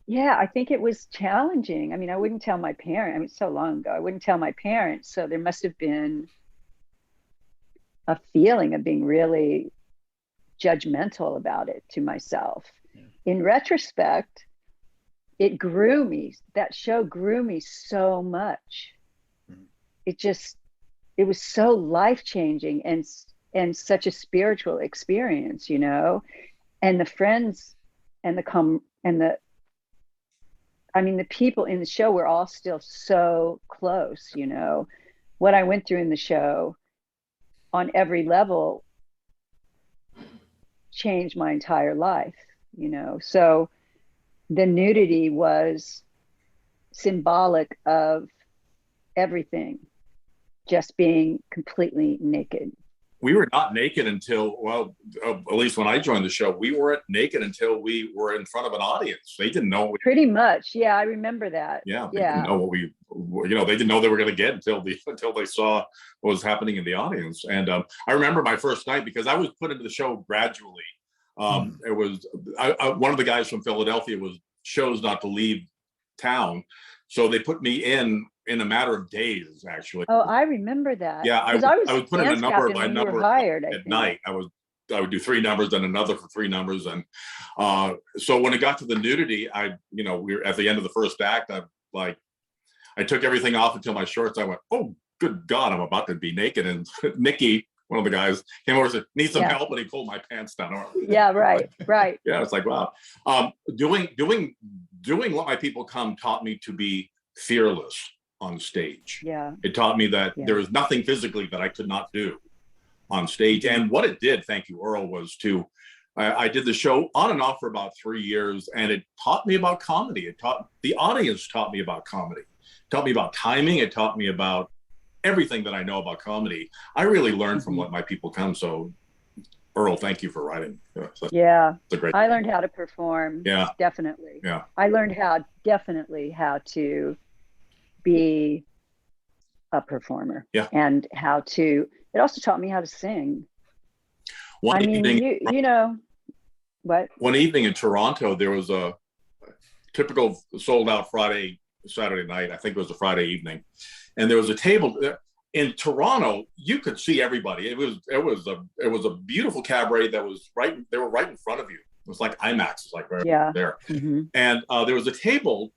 yeah, I think it was challenging. I mean, I wouldn't tell my parents. I mean, so long ago, I wouldn't tell my parents. So there must have been a feeling of being really judgmental about it to myself. Yeah. In retrospect, it grew me. That show grew me so much. It was so life-changing and such a spiritual experience, you know. And the friends and the people in the show were all still so close, you know. What I went through in the show on every level changed my entire life, you know. So the nudity was symbolic of everything, just being completely naked. We were not naked until, well, at least when I joined the show, we weren't naked until we were in front of an audience. They didn't know. Pretty much. Yeah, I remember that. Yeah. They didn't know they didn't know they were going to get until they saw what was happening in the audience. And I remember my first night, because I was put into the show gradually. It was one of the guys from Philadelphia chose not to leave town. So they put me in a matter of days, actually. Oh, I remember that. Yeah, I was put in a number by number at night. I would do 3 numbers, then another for 3 numbers, and so when it got to the nudity, we were at the end of the first act. I took everything off until my shorts. I went, oh, good God, I'm about to be naked. And Nikki, one of the guys, came over and said, need some help, and he pulled my pants down. Yeah, right. Yeah, it's like, wow. Doing Let My People Come taught me to be fearless on stage. Yeah. It taught me that there was nothing physically that I could not do on stage. And what it did, thank you, Earl, was to I did the show on and off for about 3 years, and it taught me about comedy. The audience taught me about comedy, taught me about timing. It taught me about everything that I know about comedy. I really learned from what my people come. So, Earl, thank you for writing. Yeah, it's a great. I learned how to perform. Yeah, definitely. Yeah, I learned definitely how to be a performer. Yeah, and how to. It also taught me how to sing. One evening, you know what? One evening in Toronto, there was a typical sold out Saturday night. I think it was a Friday evening, and there was a table in Toronto. You could see everybody. It was a beautiful cabaret that was they were right in front of you. It was like IMAX, it's like right there. Mm-hmm. And there was a table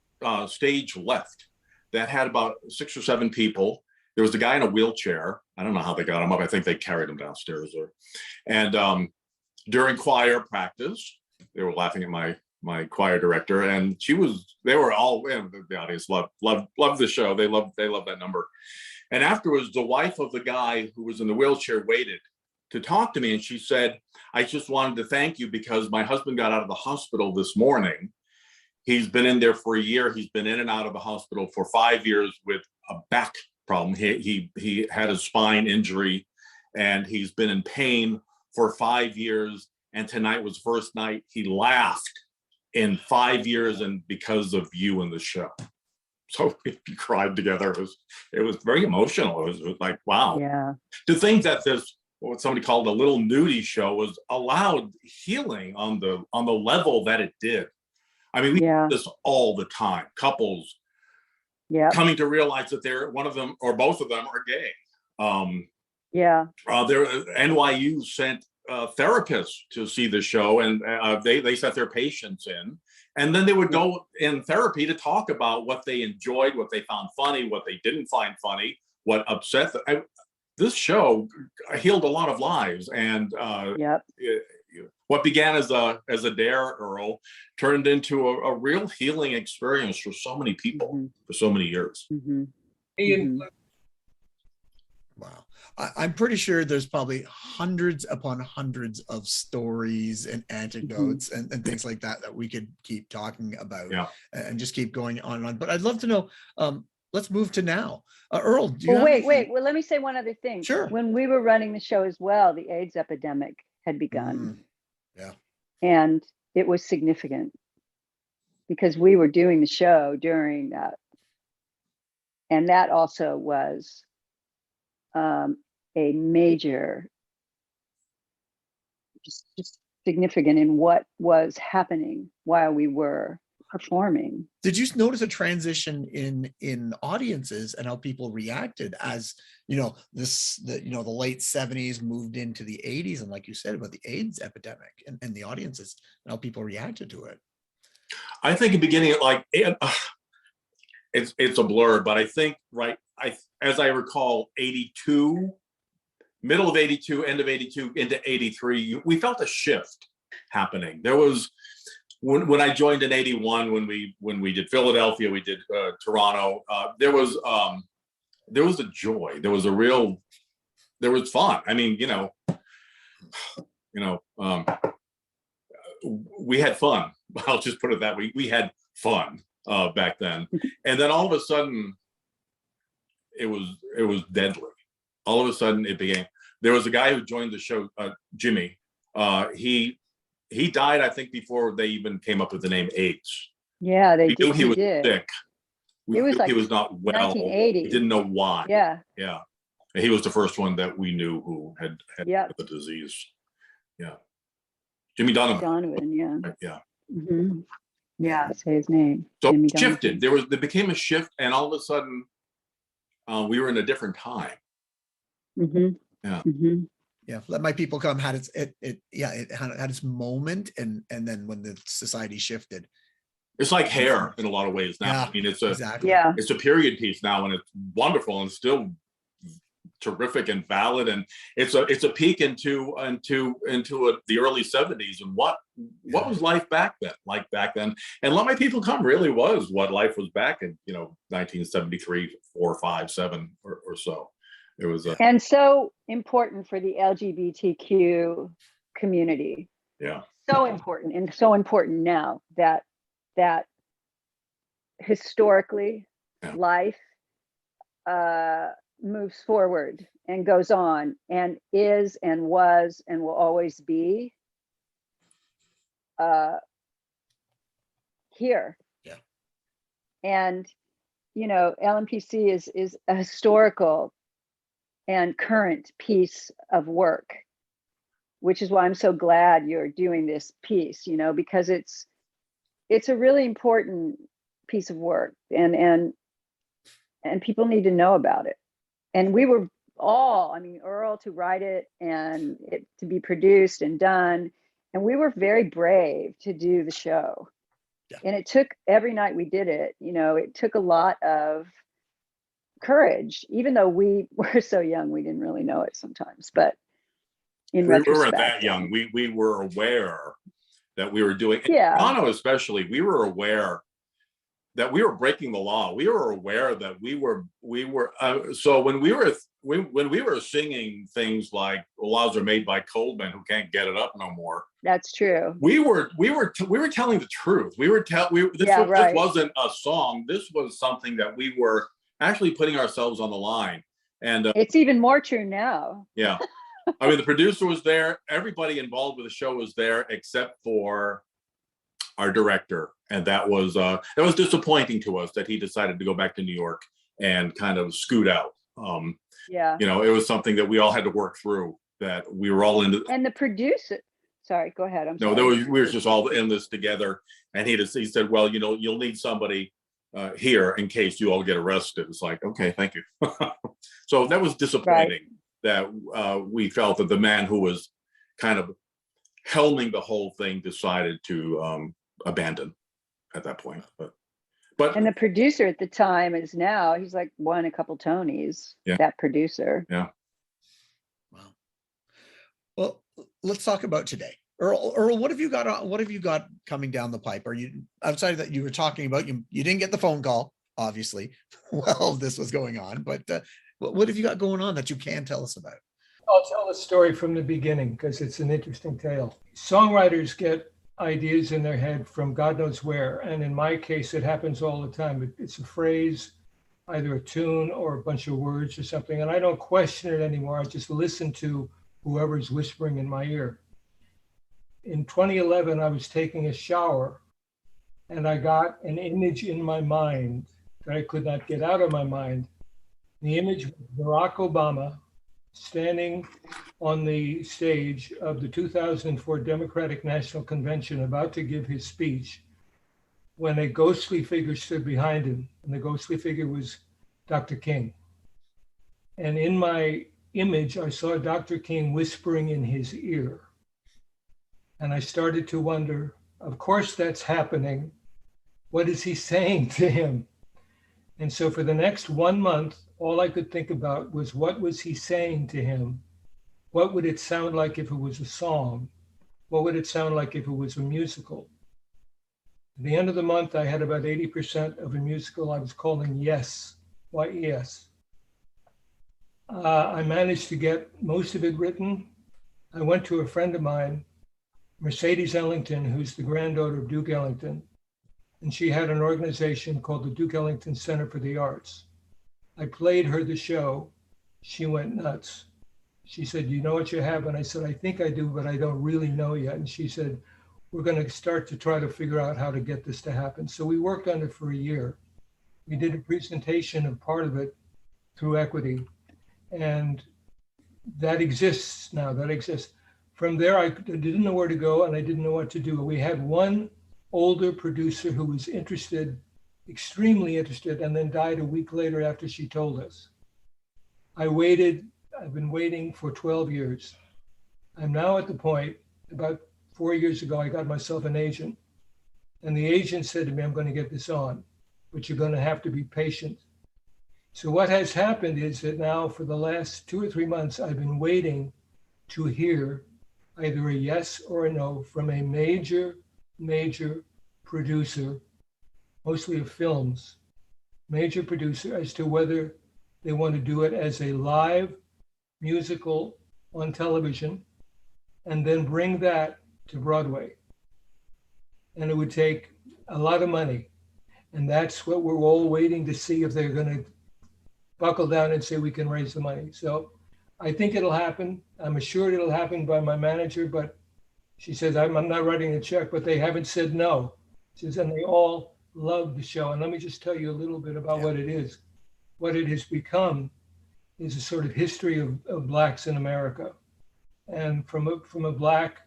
stage left that had about 6 or 7 people. There was a guy in a wheelchair. I don't know how they got him up. I think they carried him downstairs. And during choir practice, they were laughing at my choir director, and they were all, the audience loved the show. They loved that number. And afterwards, the wife of the guy who was in the wheelchair waited to talk to me, and she said, "I just wanted to thank you because my husband got out of the hospital this morning. He's been in there for a year. He's been in and out of the hospital for 5 years with a back problem. He had a spine injury, and he's been in pain for 5 years. And tonight was the first night he laughed in 5 years, and because of you in the show." So we cried together. It was very emotional. It was like, wow. Yeah. To think that this, what somebody called a little nudie show, was allowed healing on the level that it did. I mean, we do this all the time. Couples coming to realize that one of them or both of them are gay. NYU sent therapists to see the show, and they sent their patients in, and then they would go in therapy to talk about what they enjoyed, what they found funny, what they didn't find funny, what upset them. This show healed a lot of lives, and what began as a dare, Earl, turned into a real healing experience for so many people for so many years. Wow. I'm pretty sure there's probably hundreds upon hundreds of stories and anecdotes and things like that we could keep talking about and just keep going on and on. But I'd love to know, let's move to now. Earl, do you wait. Well, let me say one other thing. Sure. When we were running the show as well, the AIDS epidemic had begun. And it was significant because we were doing the show during that. And that also was a major, just significant in what was happening while we were performing. Did you notice a transition in audiences and how people reacted as the late 70s moved into the 80s, and like you said about the AIDS epidemic and the audiences and how people reacted to it? I think in the beginning, it's a blur, but I think as I recall, 82, middle of 82, end of 82 into 83, we felt a shift happening. There was when I joined in 81, when we did Philadelphia, we did Toronto, there was a joy. There was fun. I mean, we had fun. I'll just put it that way. We had fun back then. And then all of a sudden it was deadly. All of a sudden there was a guy who joined the show, Jimmy. He died, I think, before they even came up with the name AIDS. Yeah, we knew he was sick. We knew he was not well. 1980. We didn't know why. Yeah. And he was the first one that we knew who had the disease. Yeah. Jimmy Donovan. Yeah. Mm-hmm. Yeah, say his name. So it shifted. There became a shift, and all of a sudden, we were in a different time. Yeah. Yeah, Let My People Come had it had its moment, and then when the society shifted, it's like Hair in a lot of ways now. I mean, it's a period piece now, and it's wonderful and still terrific and valid, and it's a peek into the early 70s and what was life back then. And Let My People Come really was what life was back in 1973, 4, 5, 7 or so. It was and so important for the LGBTQ community. Yeah. So important, and so important now that historically Yeah. life moves forward and goes on and is and was and will always be here. Yeah. And LMPC is a historical and current piece of work, which is why I'm so glad you're doing this piece, because it's a really important piece of work, and people need to know about it. And we were all, Earl to write it and it to be produced and done, and we were very brave to do the show. Yeah. And it took, every night we did it, it took a lot of courage, even though we were so young, we didn't really know it sometimes, but in We retrospect, weren't that young. We were aware that we were doing, yeah, Toronto especially, we were aware that we were breaking the law. We were aware that we were so when we were singing things like laws are made by cold men who can't get it up no more. That's true. We were telling the truth. This wasn't a song. This was something that we were actually putting ourselves on the line. And it's even more true now. Yeah. The producer was there. Everybody involved with the show was there except for our director. And that was disappointing to us that he decided to go back to New York and kind of scoot out. Yeah. It was something that we all had to work through, that we were all into. And the producer, sorry, go ahead. We were just all in this together. And he said, well, you'll need somebody here in case you all get arrested. It's like, okay, thank you. So that was disappointing, that we felt that the man who was kind of helming the whole thing decided to abandon at that point. But and the producer at the time is now, he's like won a couple Tonys. Yeah. That producer. Yeah. Wow. Well, let's talk about today. Earl, what have you got coming down the pipe? Are you, outside of that you were talking about, you didn't get the phone call, obviously, while this was going on, but what have you got going on that you can tell us about? I'll tell the story from the beginning because it's an interesting tale. Songwriters get ideas in their head from God knows where. And in my case, it happens all the time. It's a phrase, either a tune or a bunch of words or something. And I don't question it anymore. I just listen to whoever's whispering in my ear. In 2011, I was taking a shower and I got an image in my mind that I could not get out of my mind. The image was Barack Obama standing on the stage of the 2004 Democratic National Convention about to give his speech when a ghostly figure stood behind him, and the ghostly figure was Dr. King. And in my image, I saw Dr. King whispering in his ear. And I started to wonder, of course that's happening. What is he saying to him? And so for the next 1 month, all I could think about was, what was he saying to him? What would it sound like if it was a song? What would it sound like if it was a musical? At the end of the month, I had about 80% of a musical I was calling Yes, Y-E-S. I managed to get most of it written. I went to a friend of mine, Mercedes Ellington, who's the granddaughter of Duke Ellington, and she had an organization called the Duke Ellington Center for the Arts. I played her the show. She went nuts. She said, "You know what you have?" And I said, "I think I do, but I don't really know yet." And she said, "We're going to start to try to figure out how to get this to happen." So we worked on it for a year. We did a presentation of part of it through Equity, and that exists now, that exists. From there, I didn't know where to go and I didn't know what to do. We had one older producer who was interested, extremely interested, and then died a week later after she told us. I've been waiting for 12 years. I'm now at the point, about 4 years ago, I got myself an agent. And the agent said to me, "I'm going to get this on, but you're going to have to be patient." So what has happened is that now for the last 2 or 3 months, I've been waiting to hear either a yes or a no from a major producer, mostly of films, major producer, as to whether they want to do it as a live musical on television and then bring that to Broadway. And it would take a lot of money. And that's what we're all waiting to see, if they're going to buckle down and say we can raise the money. So I think it'll happen. I'm assured it'll happen by my manager, but she says, I'm not writing a check, but they haven't said no. She says, and they all love the show. And let me just tell you a little bit about what it is. What it has become is a sort of history of Blacks in America. And from a Black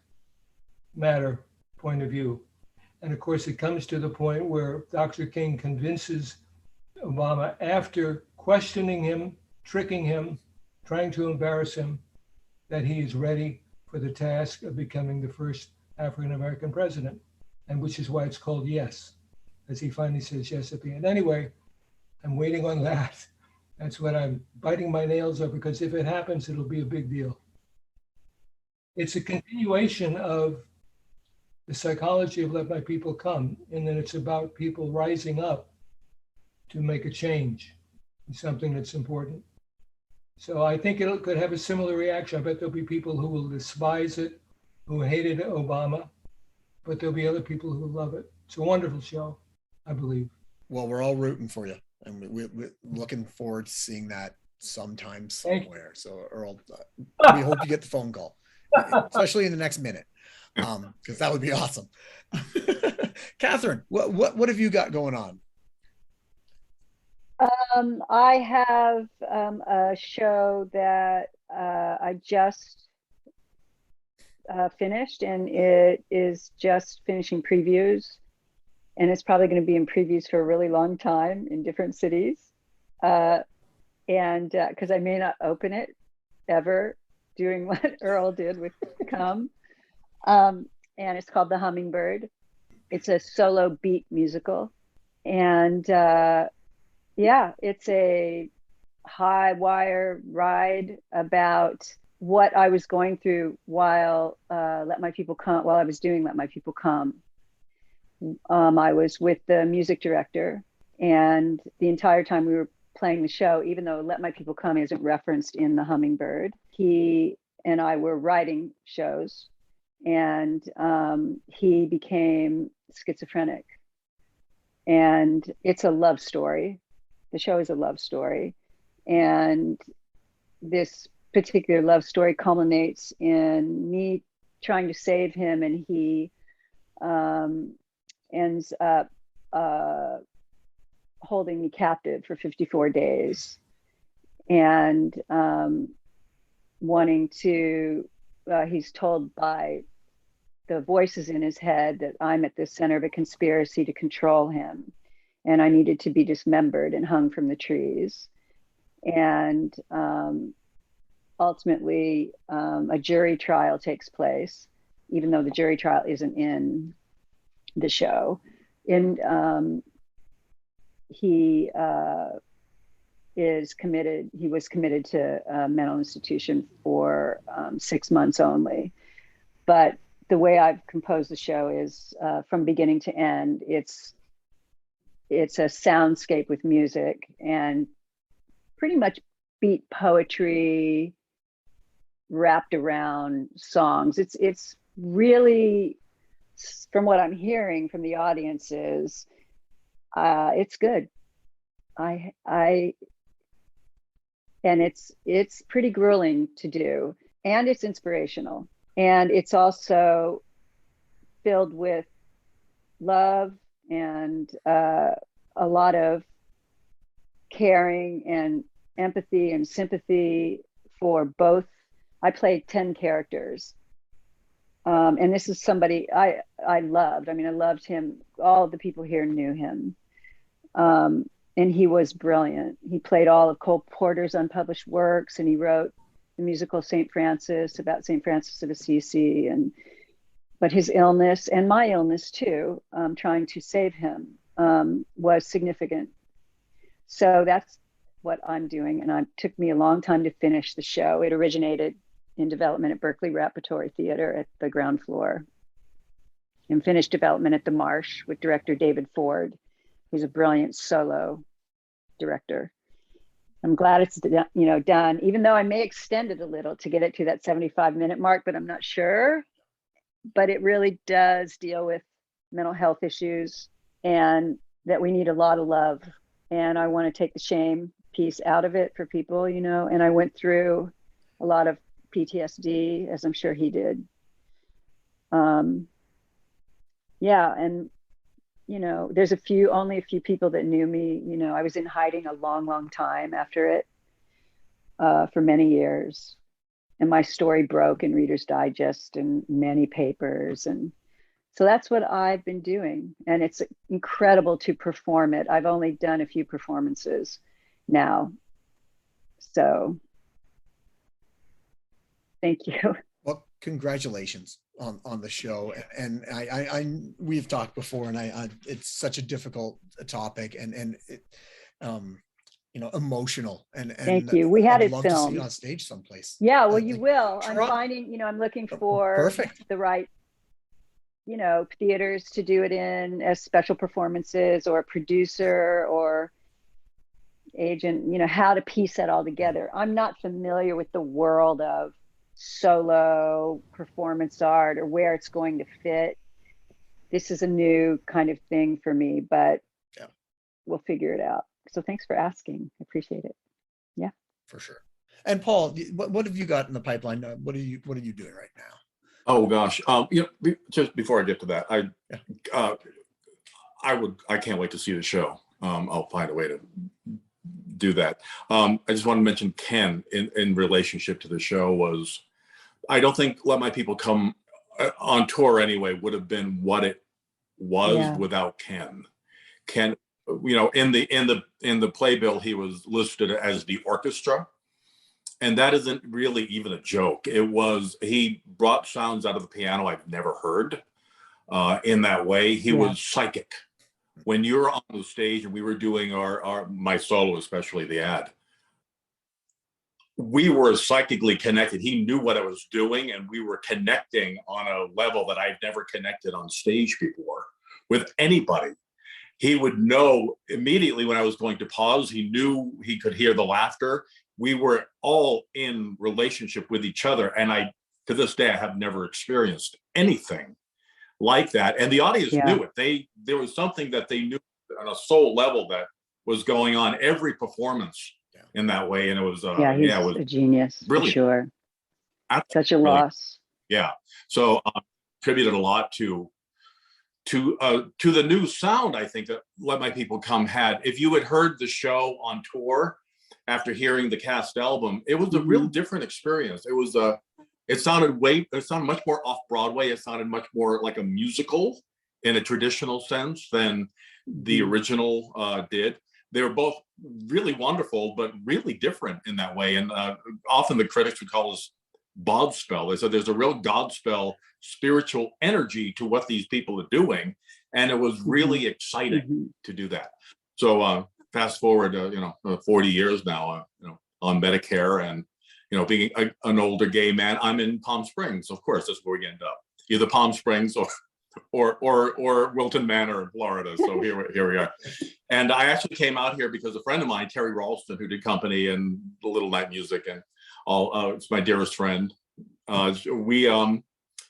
matter point of view. And of course, it comes to the point where Dr. King convinces Obama, after questioning him, tricking him, trying to embarrass him, that he is ready for the task of becoming the first African-American president, and which is why it's called Yes, as he finally says yes at the end. Anyway, I'm waiting on that. That's what I'm biting my nails over, because if it happens, it'll be a big deal. It's a continuation of the psychology of Let My People Come, and then it's about people rising up to make a change in something that's important. So I think it could have a similar reaction. I bet there'll be people who will despise it, who hated Obama, but there'll be other people who love it. It's a wonderful show, I believe. Well, we're all rooting for you, and we're looking forward to seeing that sometime somewhere. So Earl, we hope you get the phone call, especially in the next minute, because that would be awesome. Kathryn, what have you got going on? I have a show that I just finished, and it is just finishing previews, and it's probably going to be in previews for a really long time in different cities, and because I may not open it ever, doing what Earl did with Come, and it's called The Hummingbird. It's a solo beat musical, and yeah, it's a high wire ride about what I was going through while Let My People Come, while I was doing Let My People Come. I was with the music director, and the entire time we were playing the show, even though Let My People Come isn't referenced in The Hummingbird, he and I were writing shows, and he became schizophrenic. And it's a love story. The show is a love story, and this particular love story culminates in me trying to save him, and he ends up holding me captive for 54 days and wanting to, he's told by the voices in his head that I'm at the center of a conspiracy to control him, and I needed to be dismembered and hung from the trees. And ultimately, a jury trial takes place, even though the jury trial isn't in the show. And he was committed to a mental institution for 6 months only. But the way I've composed the show is from beginning to end, it's a soundscape with music and pretty much beat poetry wrapped around songs. It's really, from what I'm hearing from the audiences, it's good. And it's pretty grueling to do, and it's inspirational, and it's also filled with love and a lot of caring and empathy and sympathy for both. I played 10 characters. And this is somebody I loved. I mean, I loved him. All the people here knew him. And he was brilliant. He played all of Cole Porter's unpublished works, and he wrote the musical St. Francis, about St. Francis of Assisi. But his illness, and my illness too, trying to save him, was significant. So that's what I'm doing. And it took me a long time to finish the show. It originated in development at Berkeley Repertory Theater at the ground floor, and finished development at the Marsh with director David Ford, who's a brilliant solo director. I'm glad it's done, even though I may extend it a little to get it to that 75-minute mark, but I'm not sure. but it really does deal with mental health issues, and that we need a lot of love. And I want to take the shame piece out of it for people, you know, and I went through a lot of PTSD, as I'm sure he did. Yeah. And, you know, there's only a few people that knew me. You know, I was in hiding a long, long time after it, for many years. And my story broke in Reader's Digest and many papers. And so that's what I've been doing. And it's incredible to perform it. I've only done a few performances now. So thank you. Well, congratulations on the show. And we've talked before, and it's such a difficult topic, and it, you know, emotional, and Thank you. We had I'd it love to see filmed. it on stage someplace. Yeah, well, you will. try- I'm finding, you know, I'm looking for Perfect. the right, you know, theaters to do it in as special performances, or a producer or agent, you know, how to piece that all together. I'm not familiar with the world of solo performance art or where it's going to fit. This is a new kind of thing for me, but Yeah, we'll figure it out. So thanks for asking. I appreciate it. Yeah, for sure. And Paul, what have you got in the pipeline? What are you doing right now? Oh gosh, you know, just before I get to that, I can't wait to see the show. I'll find a way to do that. I just want to mention Ken in relationship to the show was, I don't think Let My People Come on tour anyway would have been what it was without Ken. Ken, you know, in the playbill, he was listed as the orchestra. And that isn't really even a joke. It was, he brought sounds out of the piano I've never heard in that way. He was psychic. When you're on the stage and we were doing my solo, especially the ad, we were psychically connected. He knew what I was doing, and we were connecting on a level that I've never connected on stage before with anybody. He would know immediately when I was going to pause. He knew, he could hear the laughter. We were all in relationship with each other. And to this day, I have never experienced anything like that. And the audience knew it. There was something that they knew on a soul level that was going on every performance in that way. And it was, he's it was a genius, brilliant. for sure. Absolutely Such a loss. Yeah. So contributed a lot to the new sound, I think, that Let My People Come had. If you had heard the show on tour after hearing the cast album, it was a real different experience. It was it sounded much more off Broadway. It sounded much more like a musical in a traditional sense than the original did. They were both really wonderful, but really different in that way. And often the critics would call us Godspell. They said there's a real Godspell spiritual energy to what these people are doing, and it was really exciting to do that. So fast forward, 40 years now, on Medicare, and being an older gay man, I'm in Palm Springs. Of course, that's where we end up, either Palm Springs or Wilton Manor in Florida. So here we are. And I actually came out here because a friend of mine, Terry Ralston, who did Company and the Little Night Music and all, it's my dearest friend.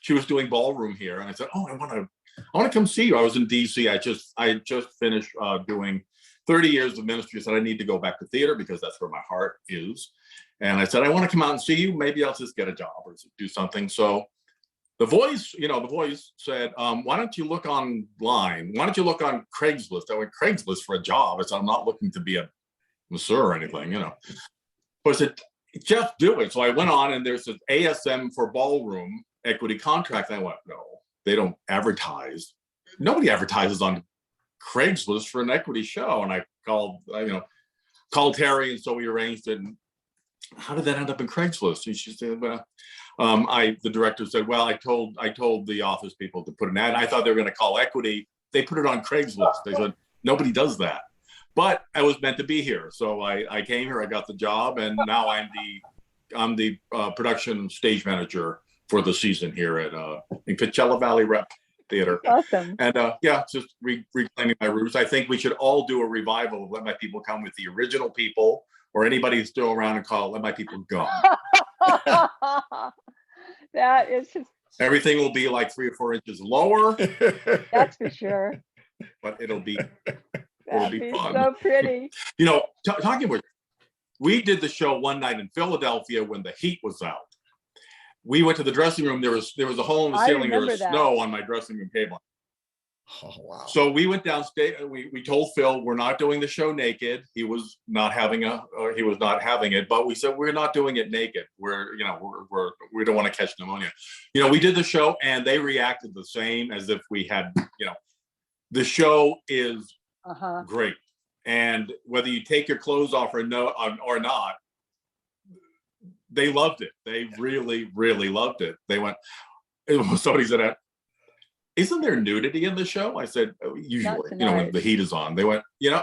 She was doing ballroom here, and I said, "Oh, I want to come see you." I was in DC. I just finished doing 30 years of ministry. I said I need to go back to theater because that's where my heart is. And I said, I want to come out and see you. Maybe I'll just get a job or do something. So the voice said, why don't you look online? Why don't you look on Craigslist? I went, Craigslist for a job. I said, I'm not looking to be a masseur or anything, But I said, just do it. So I went on, and there's an ASM for ballroom equity contract. And I went, no, they don't advertise. Nobody advertises on Craigslist for an equity show. And I called Terry, and so we arranged it. And how did that end up in Craigslist? And she said, well, the director said, well, I told the office people to put an ad. I thought they were going to call equity. They put it on Craigslist. They said, nobody does that. But I was meant to be here. So I came here, I got the job, and now I'm the production stage manager for the season here at in Coachella Valley Rep Theater. Awesome. And just reclaiming my roots. I think we should all do a revival of Let My People Come with the original people, or anybody who's still around, and call it Let My People Go. That is Everything will be like 3 or 4 inches lower, That's for sure. but it'll be That'd be fun. so pretty. You know, talking about, we did the show one night in Philadelphia when the heat was out. We went to the dressing room. There was a hole in the I ceiling. There remember was that. snow on my dressing room table. Oh, wow. So we went downstairs. We told Phil we're not doing the show naked. He was not having it, but we said we're not doing it naked. We don't want to catch pneumonia. You know, we did the show and they reacted the same as if we had. You know, the show is great, and whether you take your clothes off or not, they loved it. They really, really loved it. They went. Somebody said, "Isn't there nudity in the show?" I said, "Usually, you know, when the heat is on." They went, "You know,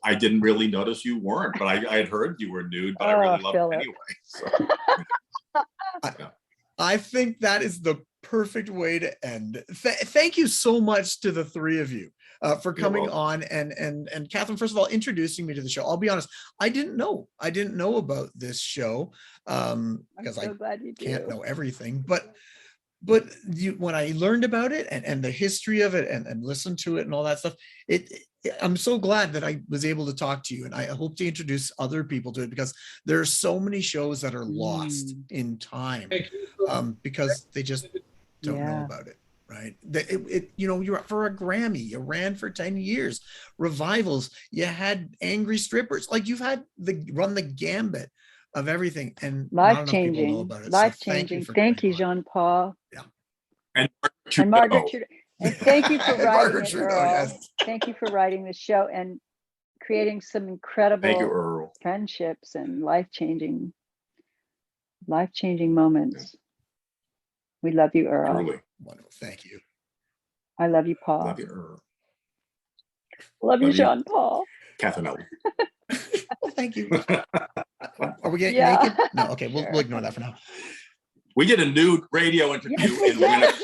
I didn't really notice you weren't, but I had heard you were nude, but I really loved it anyway." So, I think that is the perfect way to end. Thank you so much to the three of you for coming on and Kathryn, first of all, introducing me to the show. I'll be honest, I didn't know about this show because I'm so glad you can't know everything, but when I learned about it and the history of it and listened to it and all that stuff, I'm so glad that I was able to talk to you, and I hope to introduce other people to it, because there are so many shows that are lost in time because they just don't know about it. Right. You know, you're up for a Grammy, you ran for 10 years, revivals, you had angry strippers, like you've had run the gambit of everything, and life-changing, know about it. life-changing. Thank you, Jean-Paul. Yeah. And Margaret Trudeau. And thank you for writing it, Trudeau, Earl. yes. Thank you for writing the show and creating some incredible thank you, Earl. friendships and life-changing moments. We love you, Earl. Truly. Wonderful. Thank you. I love you, Paul. Love you, Earl. Love you, Jean-Paul. Kathryn. Well, thank you. Are we getting naked? No. Okay, we'll ignore that for now. We did a nude radio interview in Winnipeg.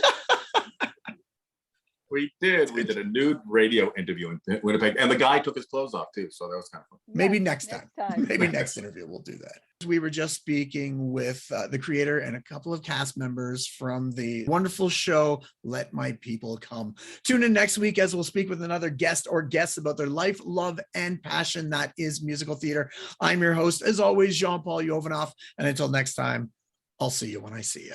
We did a nude radio interview in Winnipeg, and the guy took his clothes off too, so that was kind of fun. Maybe next time. Maybe next interview we'll do that. We were just speaking with the creator and a couple of cast members from the wonderful show Let My People Come. Tune in next week as we'll speak with another guest or guests about their life, love, and passion that is musical theater. I'm your host, as always, Jean-Paul Jovanov, and until next time, I'll see you when I see you.